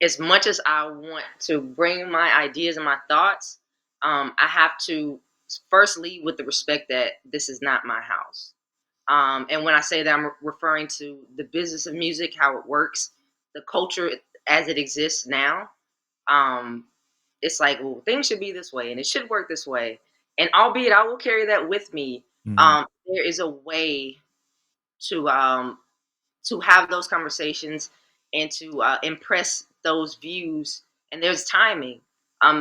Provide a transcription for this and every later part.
as much as I want to bring my ideas and my thoughts, I have to first lead with the respect that this is not my house. And when I say that, I'm referring to the business of music, how it works, the culture as it exists now. Um, it's like, well, things should be this way and it should work this way. And albeit I will carry that with me, Mm, there is a way to have those conversations and to impress those views. And there's timing.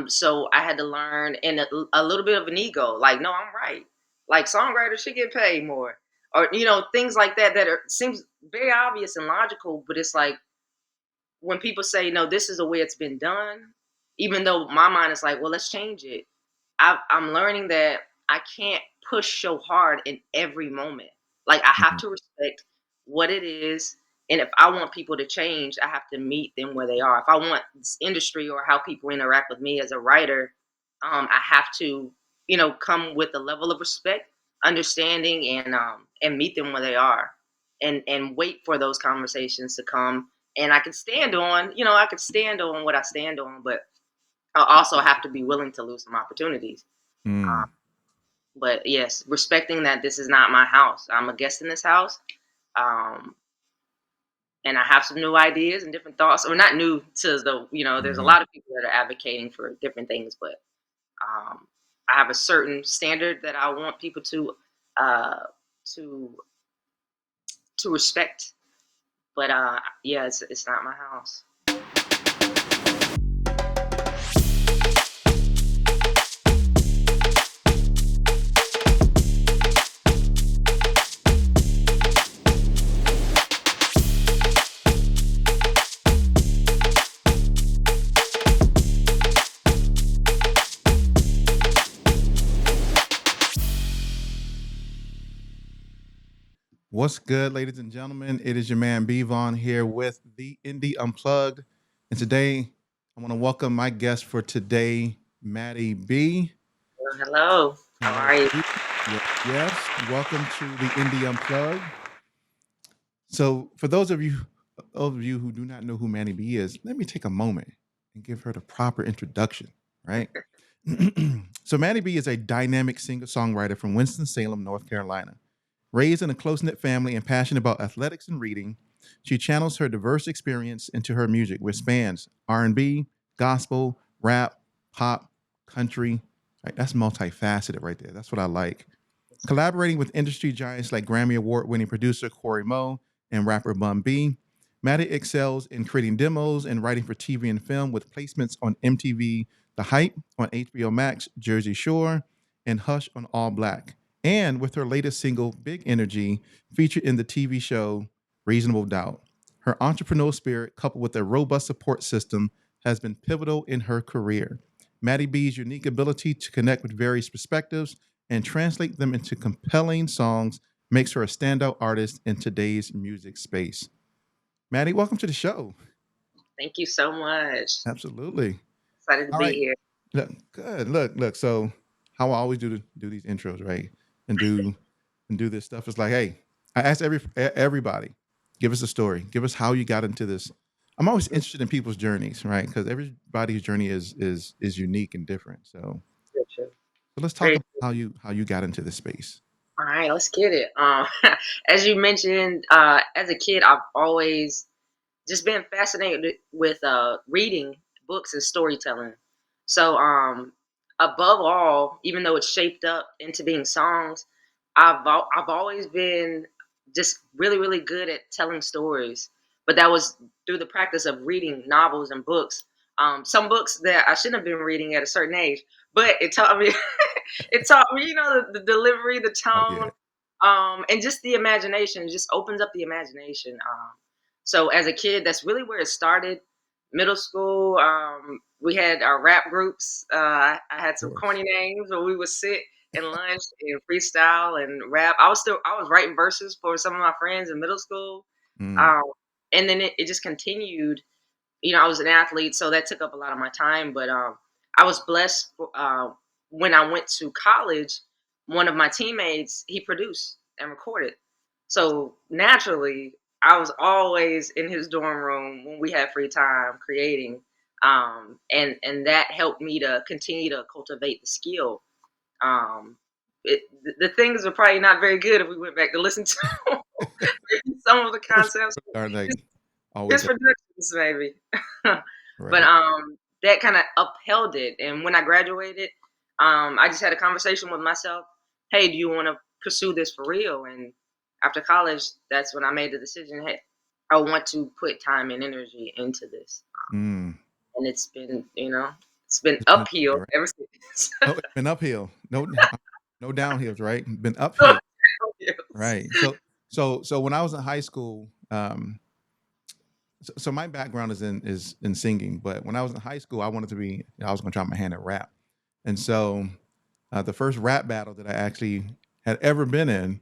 So I had to learn in a little bit of an ego, like, no, I'm right. Like songwriters should get paid more, or things like that that seems very obvious and logical, but it's like when people say no, this is the way it's been done. Even though my mind is like, well, let's change it. I'm learning that I can't push so hard in every moment. Like I have mm, to respect what it is, and if I want people to change, I have to meet them where they are. If I want this industry or how people interact with me as a writer, I have to, come with a level of respect, understanding, and meet them where they are, and wait for those conversations to come. And I could stand on what I stand on, but I also have to be willing to lose some opportunities. mm. But yes, respecting that this is not my house. I'm a guest in this house, um, and I have some new ideas and different thoughts. Or not new to there's a Mhm. lot of people that are advocating for different things, but I have a certain standard that I want people uh, to to respect. But yeah, it's not my house. What's good, ladies and gentlemen? It is your man B Vaughan here with the Indie Unplugged. And today I want to welcome my guest for today, Mattie B. Well, hello, how Hello are you? to you. Yes. Welcome to the Indie Unplugged. So for those of you who do not know who Mattie B is, let me take a moment and give her the proper introduction, right? So Maddie B is a dynamic singer-songwriter from Winston-Salem, North Carolina. Raised in a close-knit family and passionate about athletics and reading, she channels her diverse experience into her music, which spans R&B, gospel, rap, pop, country. Right, that's multifaceted right there. That's what I like. Collaborating with industry giants like Grammy Award-winning producer Corey Moe and rapper Bun B, Maddie excels in creating demos and writing for TV and film with placements on MTV The Hype, on HBO Max, Jersey Shore, and Hush on All Black. And with her latest single, Big Energy, featured in the TV show Reasonable Doubt. Her entrepreneurial spirit, coupled with a robust support system, has been pivotal in her career. Maddie B's unique ability to connect with various perspectives and translate them into compelling songs makes her a standout artist in today's music space. Maddie, welcome to the show. Thank you so much. Absolutely. Excited to All be right. here. Look, good. Look. So, how I always do these intros, right? And do this stuff. It's like, hey, I ask everybody, give us a story. Give us how you got into this. I'm always interested in people's journeys, right? Because everybody's journey is unique and different. So let's talk Very about how you got into this space. All right, let's get it. As you mentioned, as a kid, I've always just been fascinated with reading books and storytelling. So, above all, even though it's shaped up into being songs, I've always been just really really good at telling stories. But that was through the practice of reading novels and books. Some books that I shouldn't have been reading at a certain age, but it taught me it taught me, the delivery, the Oh yeah. tone, and just the imagination. It just opens up the imagination. So as a kid, that's really where it started. Middle school, we had our rap groups. I had Of some course. corny names where we would sit and lunch and freestyle and rap. I was writing verses for some of my friends in middle school, Mm, um, and then it just continued. I was an athlete, so that took up a lot of my time. But I was blessed when I went to college. One of my teammates, he produced and recorded. So naturally, I was always in his dorm room when we had free time creating, and that helped me to continue to cultivate the skill. Um, the things are probably not very good if we went back to listen to some of the Those concepts. are like His always up, productions, maybe. But right? that kind of upheld it. And when I graduated, I just had a conversation with myself. Hey, do you want to pursue this for real? And after college, that's when I made the decision. Hey, I want to put time and energy into this. Mm. And it's been, it's been It's been a uphill journey, right? ever since. Oh, it's been uphill. No downhills, right? Been uphill, right? So when I was in high school, so my background is in singing, but when I was in high school, I wanted to be. I was going to try my hand at rap, and so the first rap battle that I actually had ever been in,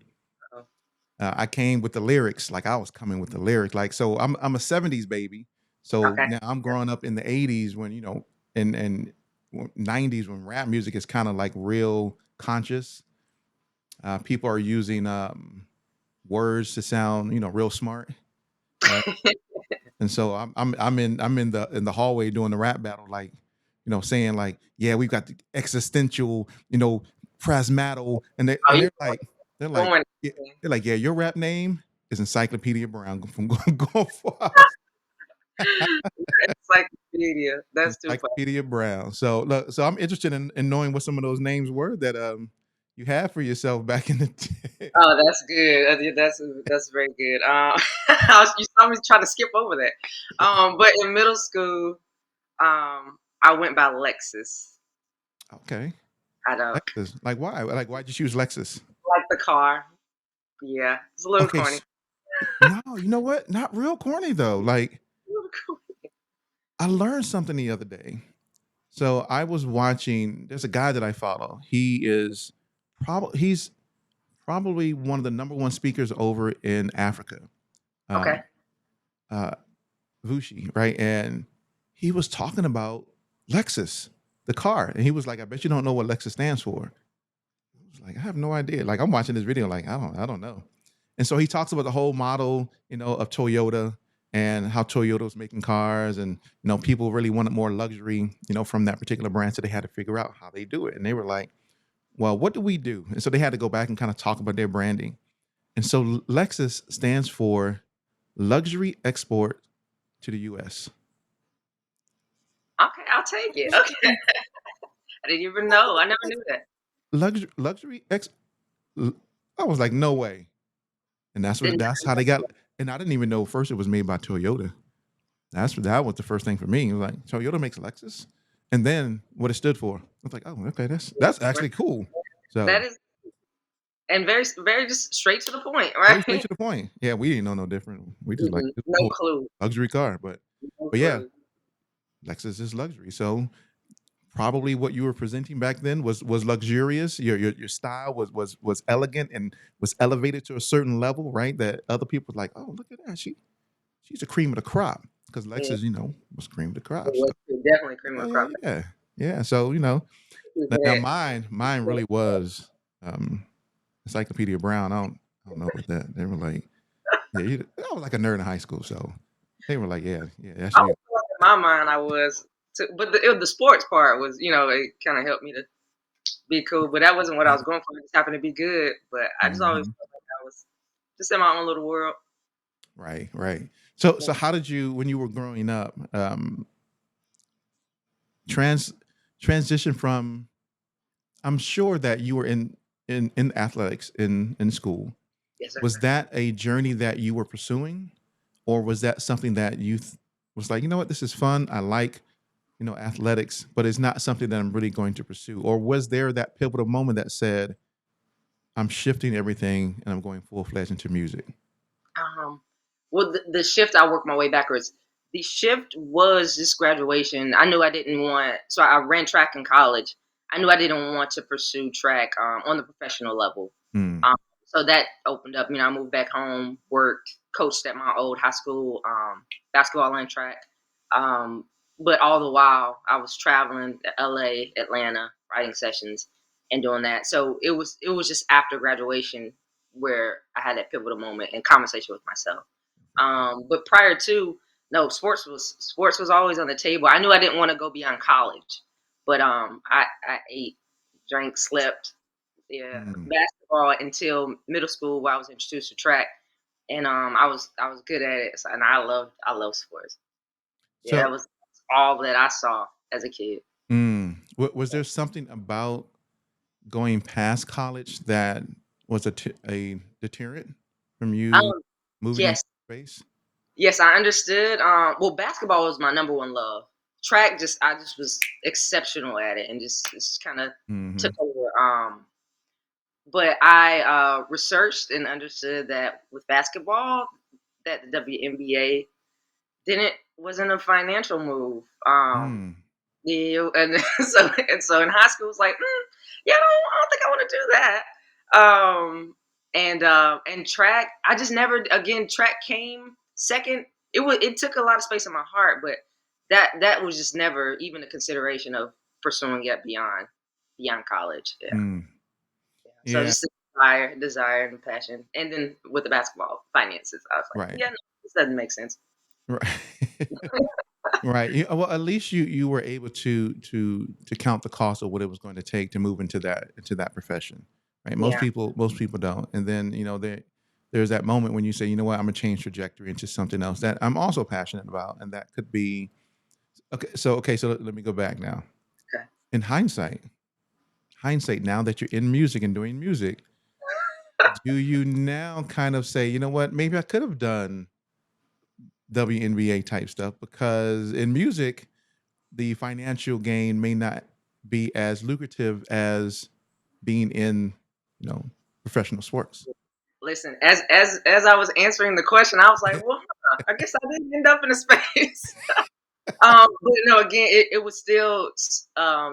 I came with the lyrics. Like I was coming with the lyrics. Like so, I'm a '70s baby. So Okay. now I'm growing up in the '80s when and '90s when rap music is kind of like real conscious. People are using words to sound real smart, right? And so I'm in the hallway doing the rap battle, like saying like, yeah, we've got the existential, prasmato, Oh, you and they're like, going? yeah, they're like, yeah, your rap name is Encyclopedia Brown from going for us. Encyclopedia. That's too funny. Encyclopedia Brown. So look, so I'm interested in knowing what some of those names were that you had for yourself back in the day. Oh, that's good. That's very good. You saw me try to skip over that. But in middle school, I went by Lexus. Okay. I don't Lexus. Like why? Like why'd you choose Lexus? like the car. Yeah, it's a little Okay, corny. no, you know what? Not real corny though. Like A little corny. I learned something the other day. So I was watching. There's a guy that I follow. He's probably one of the number one speakers over in Africa. Okay. Um, uh, Vushi, right? And he was talking about Lexus, the car, and he was like, "I bet you don't know what Lexus stands for." I was like, "I have no idea." Like I'm watching this video, like I don't know. And so he talks about the whole model, of Toyota and how Toyota was making cars, and people really wanted more luxury, from that particular brand, so they had to figure out how they do it. And they were like, "Well, what do we do?" And so they had to go back and kind of talk about their branding. And so Lexus stands for luxury export to the U.S. Okay, I'll take I it. was Okay. like, I didn't even know. I never knew that. luxury ex. I was like, no way. And Didn't that's how they got. And I didn't even know first it was made by Toyota. That was the first thing for me. It was like Toyota makes Lexus, and then what it stood for. I was like, oh, okay, that's actually cool. So that is and very very just straight to the point, very straight right? to the point. Yeah, we didn't know no different. We just like this No whole clue. luxury car, No but yeah, clue. Lexus is luxury. So probably what you were presenting back then was luxurious. Your style was elegant and was elevated to a certain level, right? That other people were like, oh, look at that, she's a cream of the crop because Yeah, Lexus, was cream of the it crop. So was definitely cream of yeah, the yeah, crop. yeah, yeah. So now mine really was um, Encyclopedia Brown. I don't know about that. They were like, yeah, I was like a nerd in high school, so they were like, yeah, yeah, that's I you. was feel like in my mind I was, but the sports part was, it kind of helped me to be cool. But that wasn't what I was going for. It just happened to be good. But I just always Mm-hmm. felt like I was just in my own little world. Right, right. So Yeah. how did you, when you were growing up, trans transition from? I'm sure that you were in athletics in school. Yes, sir. Was that a journey that you were pursuing, or was that something that was like, you know what, this is fun. I like athletics, but it's not something that I'm really going to pursue. Or was there that pivotal moment that said, I'm shifting everything and I'm going full fledged into music? Um, well, the shift, I worked my way backwards. The shift was just graduation. I knew I didn't want, so I ran track in college. I knew I didn't want to pursue track on the professional level. Mm, Um, so that opened up. I moved back home, worked, coached at my old high school basketball and track. Um, but all the while, I was traveling to LA, Atlanta, writing sessions, and doing that. So it was just after graduation where I had that pivotal moment and conversation with myself. But prior to, no, sports was always on the table. I knew I didn't want to go beyond college, but I ate, drank, slept, yeah, Mm. basketball until middle school, where I was introduced to track, and I was good at it, so, and I love sports. Yeah, that So, was all that I saw as a kid. was there something about going past college that was a deterrent from you Um, moving into yes, space? yes, I understood. Well, basketball was my number one love. Track, I just was exceptional at it, and just kind of took Hmm. over. But I researched and understood that with basketball, that the WNBA didn't wasn't a financial move. Mm. Yeah, and so in high school, it's like, yeah, I don't think I want to do that. And track, I just never again. Track came second. It took a lot of space in my heart, but that was just never even a consideration of pursuing it beyond college. Yeah. Mm. So Yeah. just a desire and passion, and then with the basketball finances, I was like, Right. yeah, no, this doesn't make sense. Right. Right. Well, at least you were able to count the cost of what it was going to take to move into that profession. Right. Yeah, Most people don't. And then there's that moment when you say, you know what, I'm gonna change trajectory into something else that I'm also passionate about, and that could be okay. So let me go back now. okay. In hindsight, now that you're in music and doing music, do you now kind of say, you know what, maybe I could have done WNBA type stuff because in music the financial gain may not be as lucrative as being in, you know, professional sports. Listen, as I was answering the question, I was like, well, I guess I didn't end up in a space. But no, again, it was still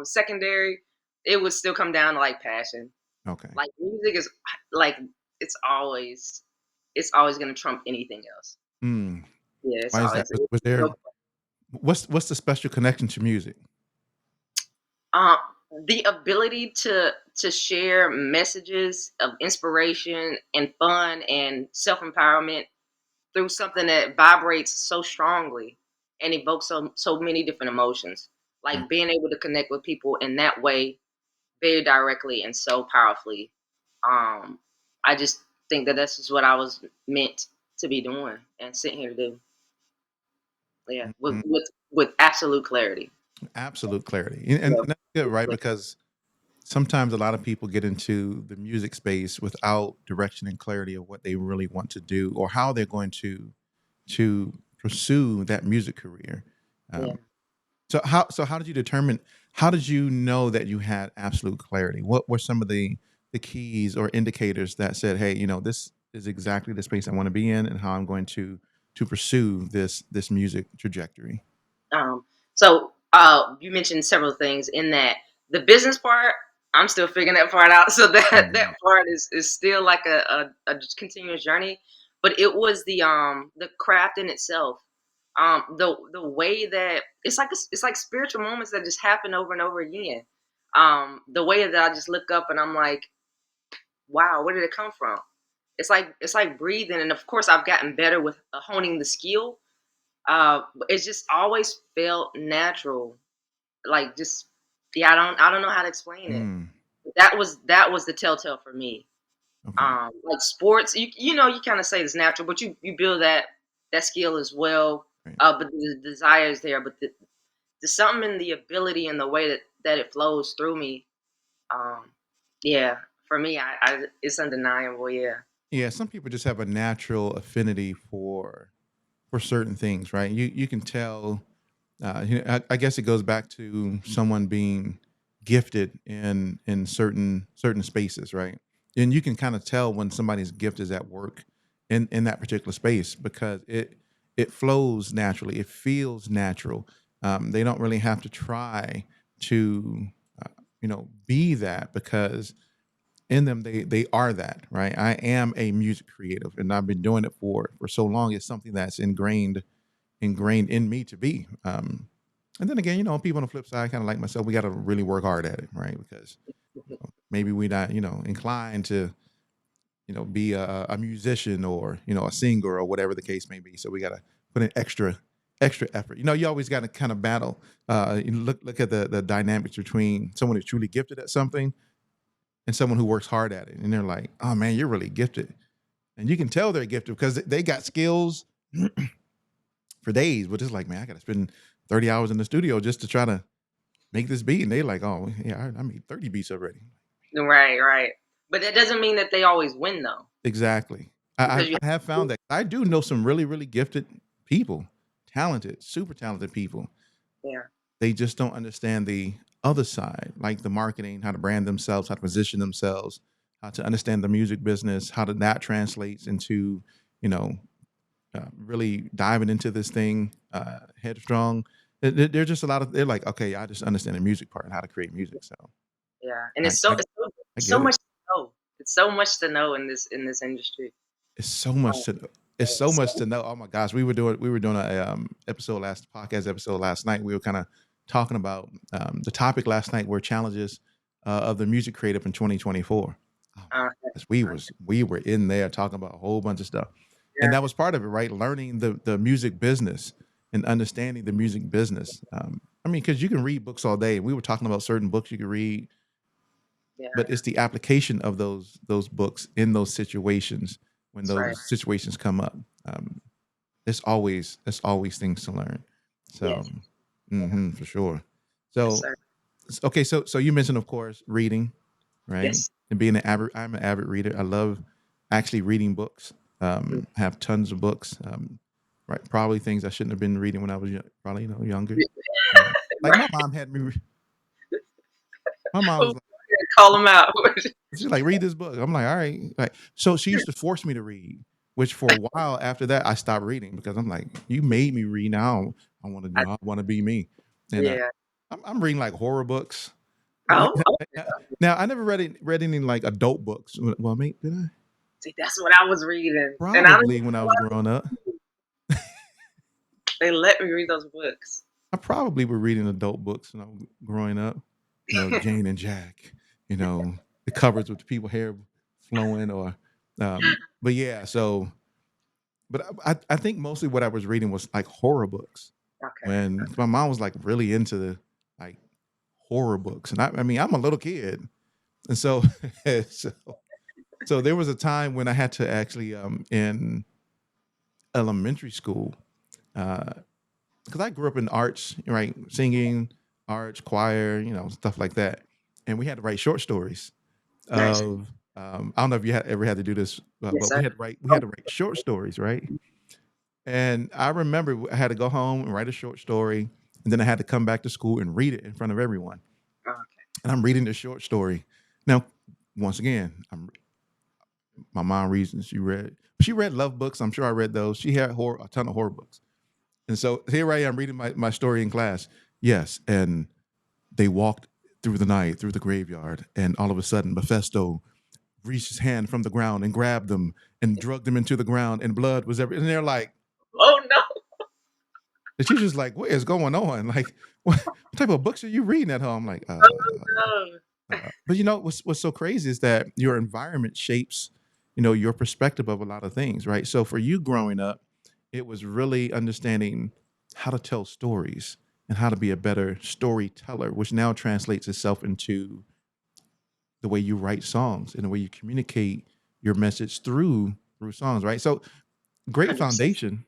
secondary. It would still come down to like passion. Okay. Like music is like it's always gonna trump anything else. Mm. Yeah, it's Why is that? always. Was there what's the special connection to music? Um, the ability to share messages of inspiration and fun and self empowerment through something that vibrates so strongly and evokes so many different emotions. Mm. Like being able to connect with people in that way, very directly and so powerfully. Um, I just think that this is what I was meant to be doing and sitting here to do. Yeah, with Mhm. absolute clarity. Absolute clarity. And Yeah, that's good, right? Because sometimes a lot of people get into the music space without direction and clarity of what they really want to do or how they're going to pursue that music career. yeah. Um, so how did you determine how did you know that you had absolute clarity? What were some of the keys or indicators that said, hey, this is exactly the space I want to be in and how I'm going to pursue this music trajectory? Um, so you mentioned several things in that. The business part, I'm still figuring that part out. So that Mhm. part is still like a continuous journey. But it was the craft in itself. The way that it's like spiritual moments that just happen over and over again. The way that I just look up and I'm like, wow, where did it come from? It's like breathing, and of course I've gotten better with honing the skill. It's just always felt natural, like just yeah. I don't know how to explain it. Mm, That was the telltale for me. okay. Like sports, you kind of say it's natural, but you build that skill as well. Right. But the desire is there, but there's something in the ability and the way that it flows through me. Um, yeah, for me, I it's undeniable. Yeah, Yeah, some people just have a natural affinity for certain things, right? You can tell. I guess it goes back to someone being gifted in certain spaces, right? And you can kind of tell when somebody's gift is at work in that particular space because it flows naturally. It feels natural. They don't really have to try to be that because in them they are that, right? I am a music creative and I've been doing it for so long. It's something that's ingrained in me to be. And then again, people on the flip side, kind of like myself, we got to really work hard at it, right? Because maybe we're not, inclined to, be a musician or a singer or whatever the case may be. So we got to put in extra effort. You always got to kind of battle. Look at the dynamics between someone who's truly gifted at something and someone who works hard at it, and they're like, oh man, you're really gifted, and you can tell they're gifted because they got skills for days, but it's like, man, I got to spend 30 hours in the studio just to try to make this beat, and they like, oh yeah, I made 30 beats already. Right, right. But that doesn't mean that they always win though, Exactly. I because you I have found that I do know some really, really gifted people, talented, super talented people. yeah, They just don't understand the other side, like the marketing, how to brand themselves, how to position themselves, how to understand the music business, how that translates into, you know, really diving into this thing headstrong. There's just a lot of, they're like, okay, I just understand the music part and how to create music. So yeah, and I, it's so I, it's so, I so get it. much to know. It's so much to know in this industry. It's so Um, much to know. It's so much so to know. Oh my gosh, we were doing a podcast episode last night. We were kind of talking about the topic last night were challenges of the music creative in 2024. Oh my uh, gosh, we were in there talking about a whole bunch of stuff, and yeah, that was part of it, right? Learning the music business and understanding the music business. I mean, because you can read books all day. We were talking about certain books you could read, yeah, but it's the application of those books in those situations when that's right. those situations come up. Um, there's always things to learn. So, Yes, yeah, for sure. yes, So, sir. okay, so you mentioned, of course, reading, right? Yes. And being I'm an avid reader. I love actually reading books. Mm. I have tons of books. Right, probably things I shouldn't have been reading when I was probably younger. Like my Right. mom had me. My mom was Oh, like, call them out. she's like, read this book. I'm like, all right. Like, so she used to force me to read, which for a while after that, I stopped reading because I'm like, you made me read. Now I want to, I, I want to be me. And yeah. I'm reading like horror books. Oh, oh, Now I never read any like adult books. Well, mate, did I? see, that's what I was reading, and I don't Probably when I was growing up. know. They let me read those books. I probably were reading adult books when I was growing up. Jane and Jack. The covers with the people hair flowing, or, but yeah. So, but I think mostly what I was reading was like horror books. Okay. When my mom was like really into the like horror books, and I mean I'm a little kid, and so so so there was a time when I had to actually in elementary school, because I grew up in arts, right, singing, arts, choir, stuff like that, and we had to write short stories Nice. of I don't know if you ever had to do this, Yes, but sir. we Oh, had to write short stories, right? And I remember I had to go home and write a short story, and then I had to come back to school and read it in front of everyone. okay. And I'm reading the short story. Now, once again, my mom reads, and she read love books. I'm sure I read those. She had a ton of horror books. And so here I am reading my story in class. Yes, and they walked through the night, through the graveyard, and all of a sudden, Mephisto reached his hand from the ground and grabbed them and drugged them into the ground, and blood was everywhere. And they're like, Oh no. the teacher's like, what is going on? Like, what type of books are you reading at home? I'm like, Oh no. but what's so crazy is that your environment shapes, your perspective of a lot of things, right? So for you growing up, it was really understanding how to tell stories and how to be a better storyteller, which now translates itself into the way you write songs and the way you communicate your message through songs, right? So great 100%. foundation.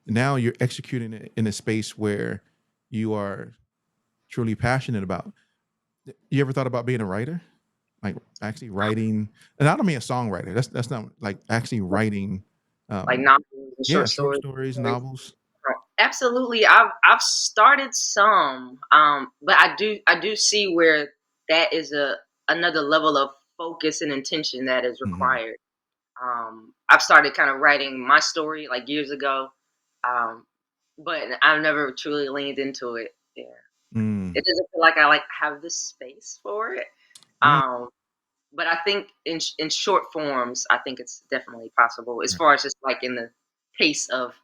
Now you're executing it in a space where you are truly passionate about. You ever thought about being a writer? Like actually writing, and I don't mean a songwriter. That's not like actually writing. Like Um, novels and yeah, short short stories. stories, novels. Absolutely. I've started some, but I do see where that is a another level of focus and intention that is Hmm. required. I've started kind of writing my story like years ago, um, but I've never truly leaned into it. Yeah, Mm, it doesn't feel like I like have the space for it. mm, Um, but I think in short forms, I think it's definitely possible as right, far as just like in the pace of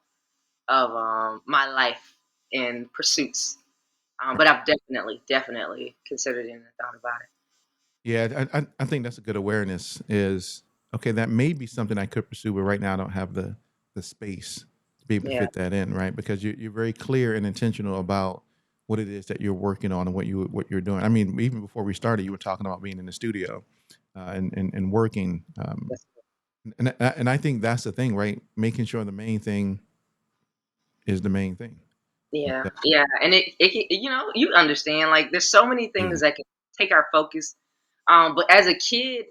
my life and pursuits. right. But I've definitely considered it and thought about it. Yeah, I think that's a good awareness. Is okay. That may be something I could pursue, but right now I don't have the space to be able to Yeah, fit that in, right? Because you're very clear and intentional about what it is that you're working on and what you're doing. I mean, even before we started, you were talking about being in the studio and working, that's, and I think that's the thing, right? Making sure the main thing is the main thing. yeah, yeah. And you understand, like, there's so many things Do. that can take our focus. But as a kid,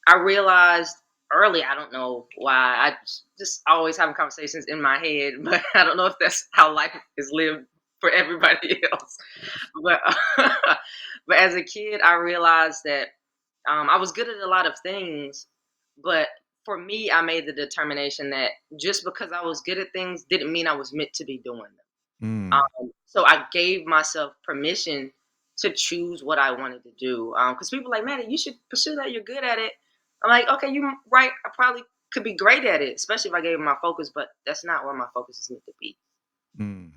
I realized early, I don't know why, I just always having conversations in my head, but I don't know if that's how life is lived for everybody else. But but as a kid, I realized that I was good at a lot of things, but for me, I made the determination that just because I was good at things didn't mean I was meant to be doing them. Mm, So I gave myself permission to choose what I wanted to do. Because people are like, Maddie, you should pursue that. You're good at it. I'm like, okay, you right. I probably could be great at it, especially if I gave it my focus. But that's not where my focus is meant to be. mm.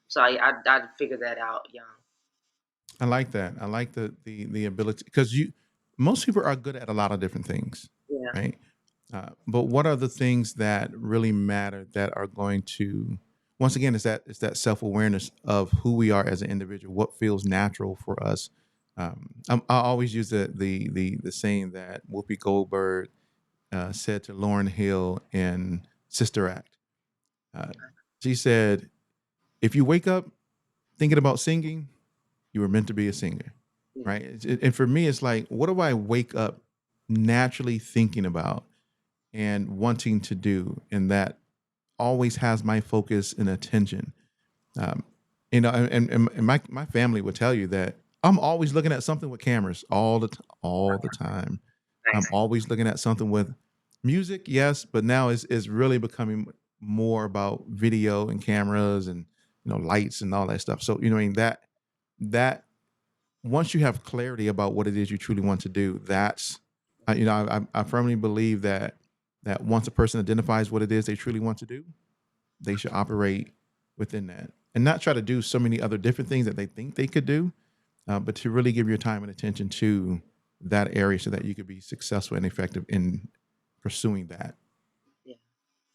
So I figured that out young. I like that. I like the ability because you most people are good at a lot of different things, Yeah. right? But what are the things that really matter that are going to once again is that self awareness of who we are as an individual, what feels natural for us. I always use the saying that Whoopi Goldberg said to Lauryn Hill in Sister Act. Uh, she said, "If you wake up thinking about singing, you were meant to be a singer." Yeah. Right. And for me, it's like, what do I wake up naturally thinking about and wanting to do? And that always has my focus and attention. Um, and my family would tell you that I'm always looking at something with cameras all the time. I'm Nice. always looking at something with music, yes, but now it's really becoming more about video and cameras and lights and all that stuff. So I mean that once you have clarity about what it is you truly want to do, that's I firmly believe that once a person identifies what it is they truly want to do, they should operate within that and not try to do so many other different things that they think they could do, but to really give your time and attention to that area so that you could be successful and effective in pursuing that. Yeah.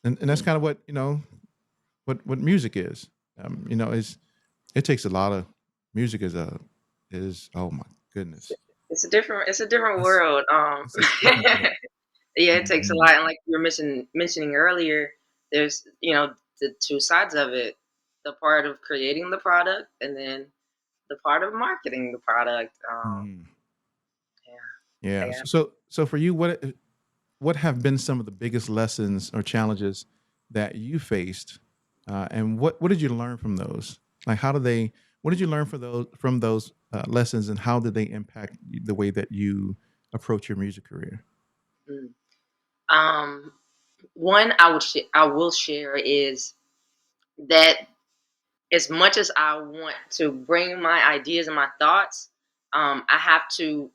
And that's Yeah. kind of what what music is. Is it takes a lot of music is oh my goodness. It's a different It's world. it's a different world. Yeah, it takes a Mhm. lot, and like you were mentioning earlier, there's the two sides of it: the part of creating the product, and then the part of marketing the product. Mhm. Yeah, Yeah. yeah. So for you, what have been some of the biggest lessons or challenges that you faced, and what did you learn from those? Like, how did they? What did you learn from those lessons, and how did they impact the way that you approach your music career? Mm. Um, One I will share is that as much as I want to bring my ideas and my thoughts, I have to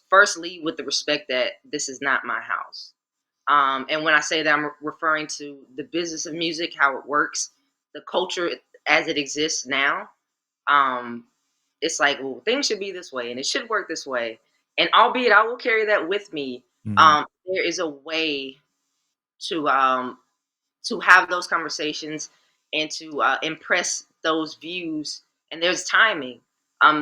first lead with the respect that this is not my house. And when I say that, I'm referring to the business of music, how it works, the culture as it exists now. Um, it's like, well, things should be this way, and it should work this way. And albeit, I will carry that with me. Mm, There is a way to have those conversations and to impress those views. And there's timing.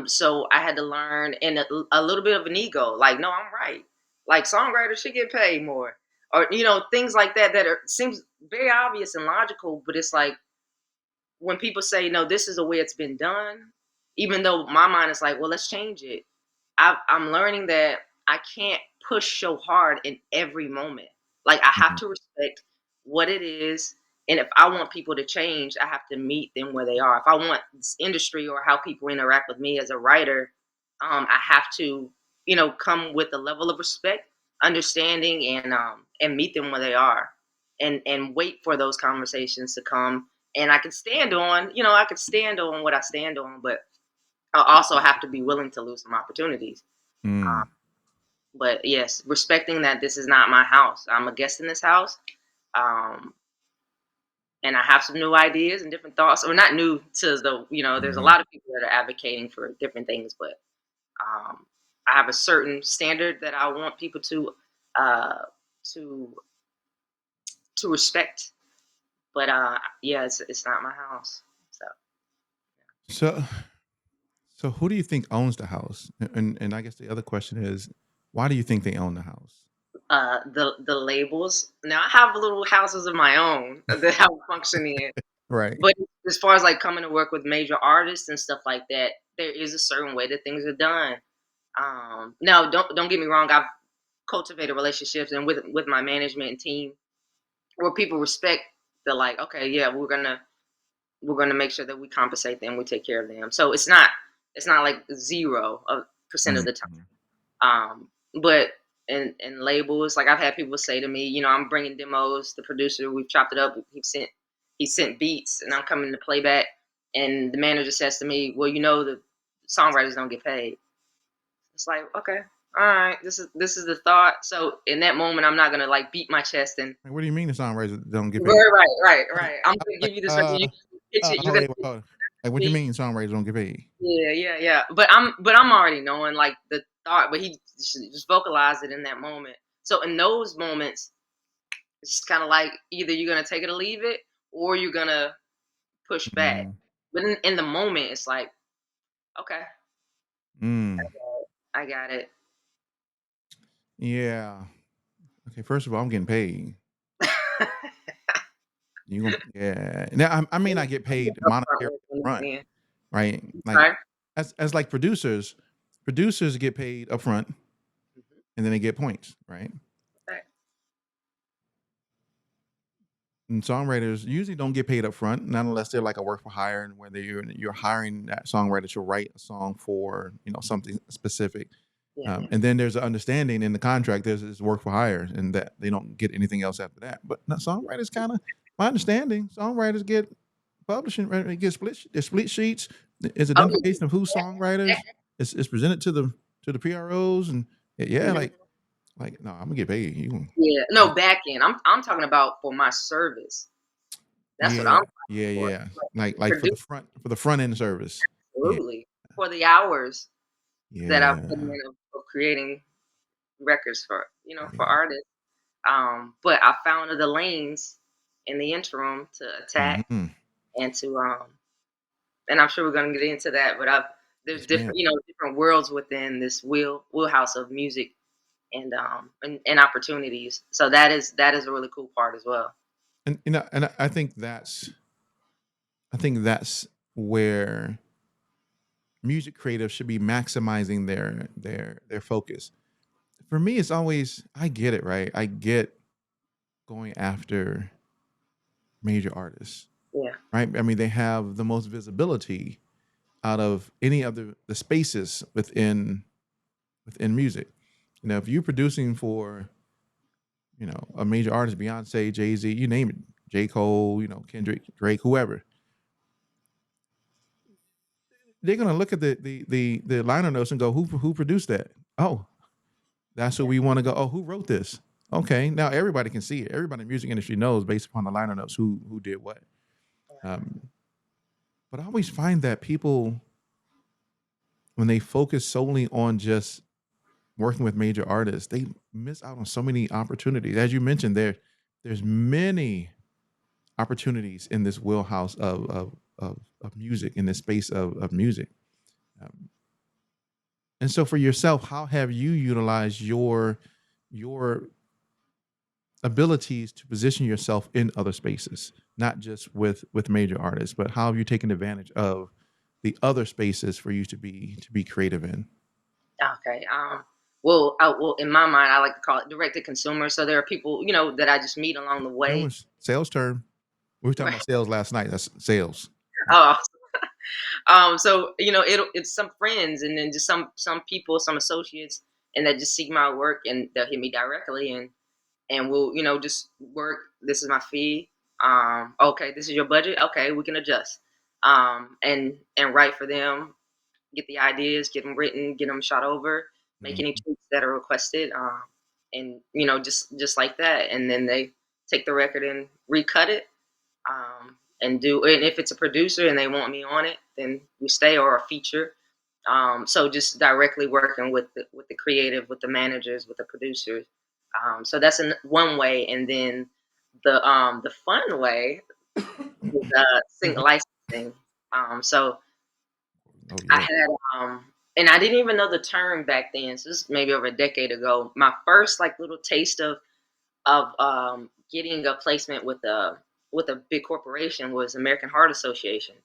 So I had to learn in a little bit of an ego, like, no, I'm right. Like, songwriters should get paid more, or things like that that are seems very obvious and logical, but it's like when people say, no, this is the way it's been done, even though my mind is like, well, let's change it. I'm learning that I can't push so hard in every moment. Like, I have mhm, to respect what it is. And if I want people to change, I have to meet them where they are. If I want this industry or how people interact with me as a writer, I have to, come with a level of respect, understanding, and meet them where they are, and wait for those conversations to come. And I could stand on what I stand on, but I also have to be willing to lose some opportunities. mm, But yes, respecting that this is not my house. I'm a guest in this house, um, and I have some new ideas and different thoughts. Or not new to the, there's a right. lot of people that are advocating for different things, but um, I have a certain standard that I want people uh, to to respect. But yeah, it's not my house. So So, so who do you think owns the house? And I guess the other question is, why do you think they own the house? the labels. Now I have little houses of my own that I function in. Right. But as far as like coming to work with major artists and stuff like that, there is a certain way that things are done. Now, don't get me wrong. I've cultivated relationships and with my management and team where people respect the like. Okay, yeah, we're gonna make sure that we compensate them, we take care of them. So it's not like 0% of the time. Mhm. But in labels, like I've had people say to me, I'm bringing demos. The producer, we've chopped it up. He sent beats, and I'm coming to playback. And the manager says to me, "Well, the songwriters don't get paid." It's like, okay, all right, this is the thought. So in that moment, I'm not gonna like beat my chest and Like, what do you mean the songwriters don't get paid? right. I'm gonna give Like, you this record. You pitch it. You're gonna wait, hold on. Like, what do you be mean songwriters don't get paid? yeah. But I'm already knowing like the thought, but he just vocalized it in that moment. So in those moments, it's just kind of like either you're gonna take it or leave it, or you're gonna push back. Mm, But in the moment, it's like, okay, mm, I got it. yeah. Okay. First of all, I'm getting paid. You gonna yeah. Now I may not get paid monetarily upfront, Understand. right? Like Right. as like producers get paid upfront Mhm. and then they get points, right? Right. And songwriters usually don't get paid up front, not unless they're like a work for hire, and where you're hiring that songwriter to write a song for something specific. Yeah. And then there's an understanding in the contract. There's this work for hire, and that they don't get anything else after that. But now songwriters kind of, my understanding, songwriters get publishing, right? They get split sheets. It's Oh yeah. identification of who's songwriters. It's presented to the PROs, and yeah, Mhm. like no, I'm gonna get paid. Yeah. No, back end. I'm talking about for my service. That's what I'm Yeah, talking yeah, for. yeah. Like Produce for the front end service. Yeah, absolutely for the hours that I've put in yeah, of creating records for yeah. artists. But I found the lanes in the interim to attack Mhm. and and I'm sure we're gonna get into that. But there's Yes, ma'am. different worlds within this wheelhouse of music and opportunities. So that is a really cool part as well. And I think that's where music creatives should be maximizing their focus. For me, it's always I get it, right? I get going after major artists, Yeah, right? I mean, they have the most visibility out of any of the spaces within music. If you're producing for a major artist, Beyonce, Jay Z, you name it, J Cole, Kendrick, Drake, whoever, they're gonna look at the liner notes and go, who produced that? Oh, that's who yeah, we want to go. Oh, who wrote this? Okay, now everybody can see it. Everybody in the music industry knows based upon the liner notes who did what. Um, but I always find that people, when they focus solely on just working with major artists, they miss out on so many opportunities. As you mentioned, there's many opportunities in this wheelhouse of music, in this space of music. Um, and so for yourself, how have you utilized your abilities to position yourself in other spaces, not just with major artists, but how have you taken advantage of the other spaces for you to be creative in? okay. Well, in my mind, I like to call it direct to consumer. So there are people, that I just meet along the way. Sales term. We were talking about sales last night. That's sales. Oh, so it's some friends, and then just some people, some associates, and that just see my work, and they'll hit me directly, and we'll just work. This is my fee. Okay, this is your budget. Okay, we can adjust. And write for them, get the ideas, get them written, get them shot over, make any Mhm. tweaks that are requested, and just like that. And then they take the record and recut it, and if it's a producer and they want me on it, then we stay, or a feature. So just directly working with the creative, with the managers, with the producers. So that's one way, and then the fun way is Excuse sync me. licensing. So Oh I yeah. had and I didn't even know the term back then. So this is maybe over a decade ago. My first like little taste of getting a placement with a big corporation was American Heart Association.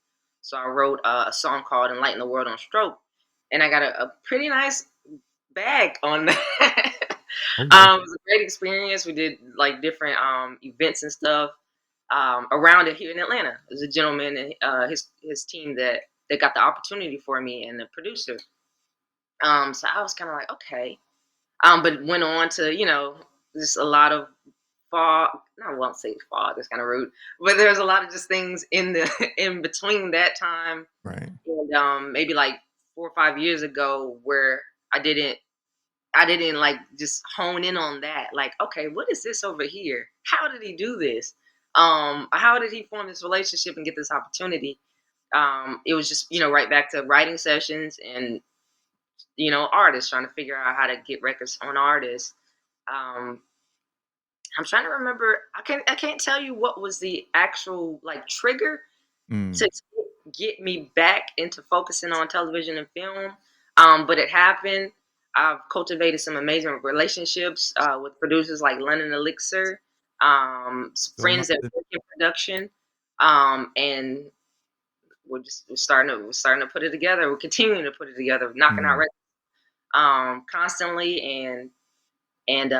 So I wrote a song called "Enlighten the World on Stroke," and I got a pretty nice bag on that. Oh yeah. It was a great experience. We did like different events and stuff around it here in Atlanta. There's a gentleman and his team that got the opportunity for me and the producer. So I was kind of like, okay, but went on to just a lot of fog. No, I won't say fog. That's kind of rude, but there's a lot of just things in the in between that time Right. and maybe like 4 or 5 years ago where I didn't I didn't like just hone in on that. Like, okay, what is this over here? How did he do this? How did he form this relationship and get this opportunity? It was just right back to writing sessions and artists trying to figure out how to get records on artists. Um, I'm trying to remember. I can't tell you what was the actual like trigger Mm. to get me back into focusing on television and film. But it happened. I've cultivated some amazing relationships with producers like London Elixir, Go friends that London. work in production, and we're starting to put it together. We're continuing to put it together, knocking out Mm. records constantly, and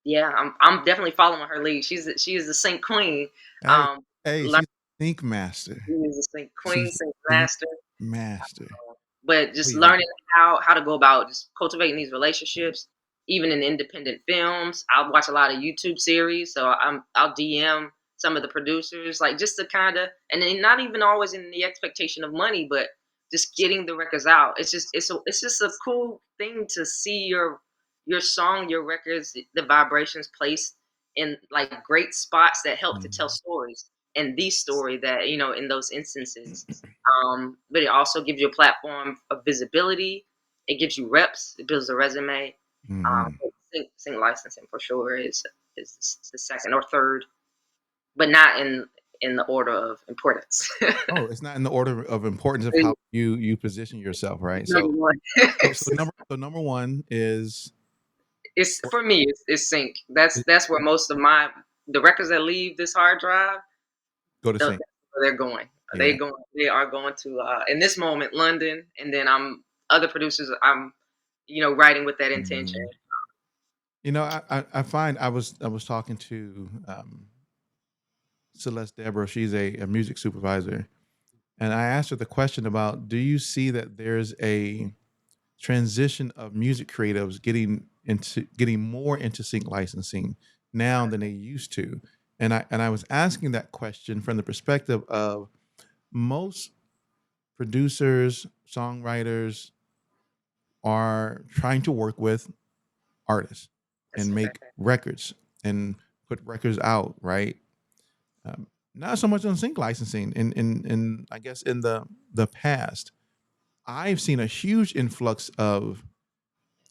yeah, I'm definitely following her lead. She is the sync queen. Hey, Um, hey, learn, she's a think master. she is the sync queen, She's sync a think master. master. But Oh just yeah. learning how to go about just cultivating these relationships, even in independent films. I watch a lot of YouTube series, so I'll DM some of the producers, like just to kind of, and then not even always in the expectation of money, but just getting the records out. It's just a cool thing to see your song, your records, the vibrations placed in like great spots that help to tell Mhm. stories. And the story that in those instances, but it also gives you a platform of visibility. It gives you reps. It builds a resume. Mhm. Sync licensing for sure is the second or third, but not in the order of importance. Oh, it's not in the order of importance of how you position yourself, right? Number So one. number one is It's for me. It's sync. it, That's where most of the records that leave this hard drive. go to That's sync. where they're going. Yeah. They are going to in this moment London, and then I'm other producers. I'm writing with that intention. Mhm. You know, I find I was talking to Celeste Deborah. She's a music supervisor, and I asked her the question about, do you see that there's a transition of music creatives getting more into sync licensing now than they used to? And I was asking that question from the perspective of most producers, songwriters are trying to work with artists That's and make exactly. records and put records out, right? Um, Not so much on sync licensing. In I guess in the past, I've seen a huge influx of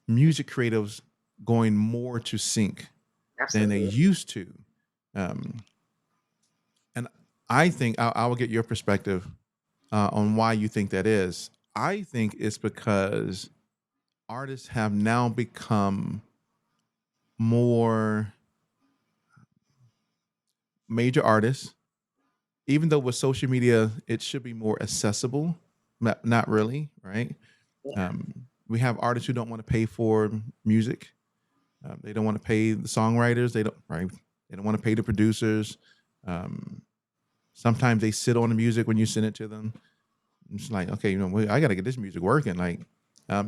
music creatives going more to sync than they Absolutely. used to. Um, and I think I will get your perspective on why you think that is. I think it's because artists have now become more major artists, even though with social media it should be more accessible. Not really, right? Yeah. We have artists who don't want to pay for music. They don't want to pay the songwriters. They don't, right. They don't want to pay the producers. Um, Sometimes they sit on the music when you send it to them. It's like, okay, I got to get this music working. Like,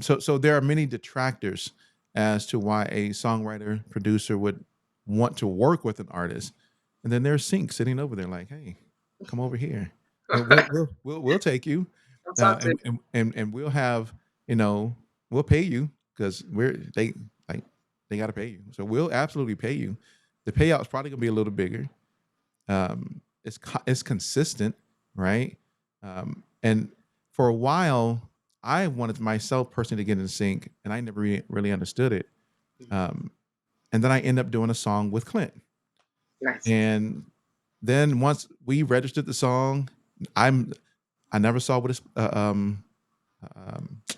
so there are many detractors as to why a songwriter producer would want to work with an artist, and then there's Sync sitting over there, like, hey, come over here. We'll take you, Don't talk to and we'll have you know we'll pay you because like they got to pay you, so we'll absolutely pay you. The payout's probably gonna be a little bigger. It's consistent, right? And for a while, I wanted myself personally to get into sync, and I never really understood it. Um, and then I end up doing a song with Clint. Nice. And then once we registered the song, I'm I never saw what it's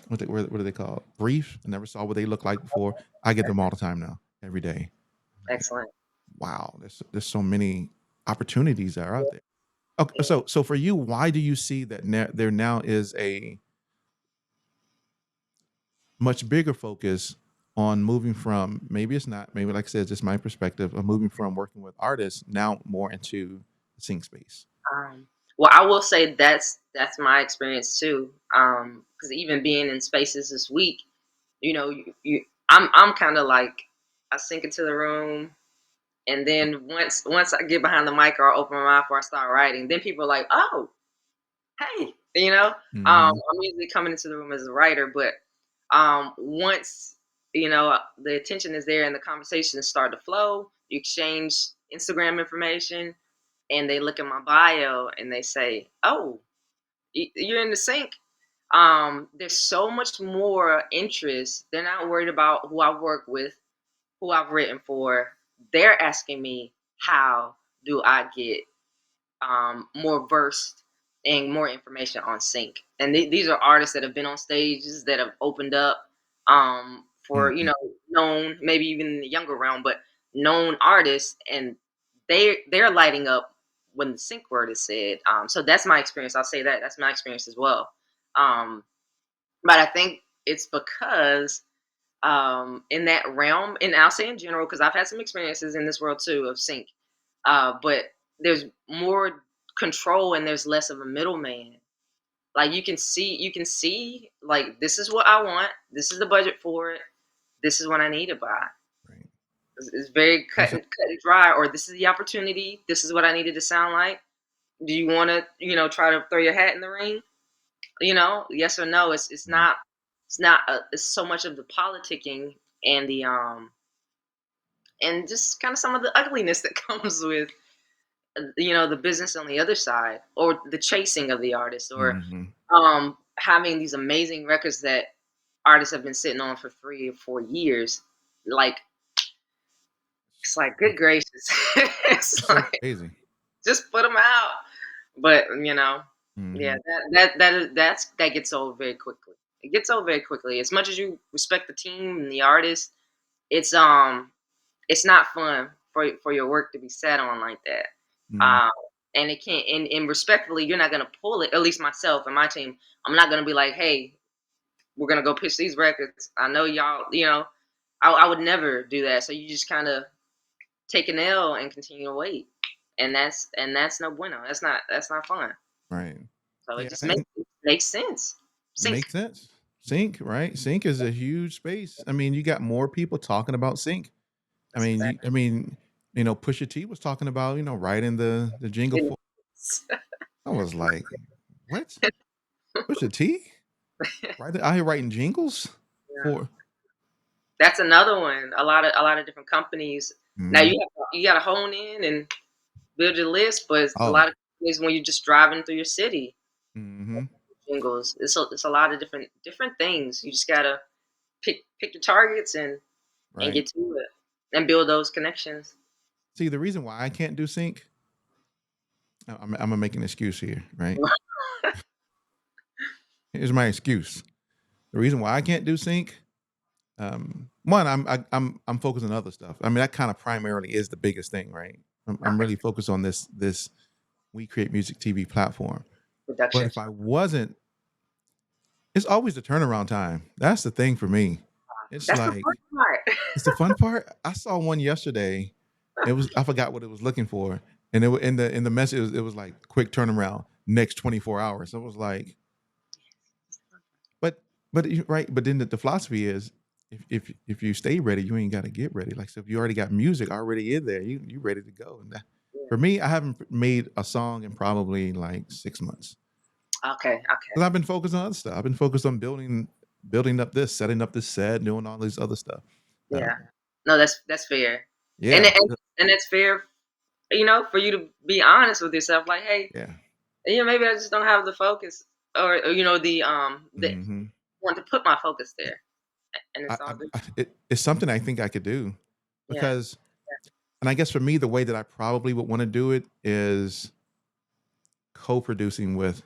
what do they call it? Brief. I never saw what they look like before. I get them all the time now, every day. I'm like, Excellent. wow, there's so many opportunities that are out there. Okay, so for you, why do you see that there now is a much bigger focus on moving from, maybe it's not, maybe like I said, just my perspective of moving from working with artists now more into the sync space? Um, well, I will say that's my experience too. Because even being in spaces this week, I'm kind of like I sink into the room, and then once I get behind the mic or I open my mouth or I start writing, then people are like, "Oh, hey," Hmm. I'm usually coming into the room as a writer, but once the attention is there and the conversations start to flow, you exchange Instagram information, and they look at my bio and they say, "Oh, you're in the sync." There's so much more interest. They're not worried about who I've worked with, who I've written for. They're asking me, how do I get more versed and more information on sync? And these are artists that have been on stages, that have opened up for Hmm. known, maybe even in the younger realm, but known artists, and they're lighting up when the sync word is said. So that's my experience. I'll say that that's my experience as well. Um, but I think it's because in that realm, and I'll say in general, because I've had some experiences in this world too of sync, but there's more control and there's less of a middleman. Like you can see like, this is what I want, this is the budget for it, this is what I need to buy. Right. It's very That's cut and dry. Or this is the opportunity, this is what I needed to sound like. Do you want to try to throw your hat in the ring? Yes or no. It's so much of the politicking and the and just kind of some of the ugliness that comes with the business on the other side, or the chasing of the artist, or hmm having these amazing records that artists have been sitting on for 3 or 4 years. Like, it's like, good gracious. it's It's so like, crazy. just put them out. But yeah, Hmm. that gets old very quickly. It gets old very quickly. As much as you respect the team and the artist, it's it's not fun for your work to be sat on like that. Hmm. Um, and it can't. And respectfully, you're not gonna pull it. At least myself and my team, I'm not gonna be like, "Hey, we're gonna go pitch these records." I know y'all. I would never do that. So you just kind of take an L and continue to wait, and that's no bueno. That's not fun. Right. So it Yeah, just and makes sense. it Sync. makes sense. Sync, right? Sync is a huge space. I mean, you got more people talking about sync. I That's a mean, fact. Pusha T was talking about, writing the jingle for. I was like, what? Pusha T? Right out here writing jingles Yeah. for. That's another one. A lot of different companies. Now Mhm. you got to hone in and build your list, but it's a Oh. lot of companies when you're just driving through your city. Hmm. Jingles. It's a lot of different things. You just gotta pick your targets and Right. get to it and build those connections. See, the reason why I can't do sync, I'm gonna make an excuse here, right? Here's my excuse. The reason why I can't do sync, one, I'm focused on other stuff. I mean, that kind of primarily is the biggest thing, right? I'm Okay, really focused on this We Create Music TV platform. But production. if I wasn't, it's always the turnaround time. That's the thing for me. It's That's the like fun part. it's the fun part. I saw one yesterday. It was, I forgot what it was looking for, and in the message it was like quick turnaround next 24 hours. I was like, but right. But then the philosophy is, if you stay ready, you ain't got to get ready. Like, so if you already got music already in there, you ready to go. And Yeah. for me, I haven't made a song in probably like 6 months. Okay, okay, Because I've been focused on other stuff. I've been focused on building up this, setting up this set, doing all this other stuff. yeah. Um, No, that's fair, and yeah, and and that's fair. For you to be honest with yourself, like, hey, yeah. maybe I just don't have the focus, or the Hmm. want to put my focus there, and it's all good. It's something I think I could do Yeah, because, and I guess for me, the way that I probably would want to do it is co-producing with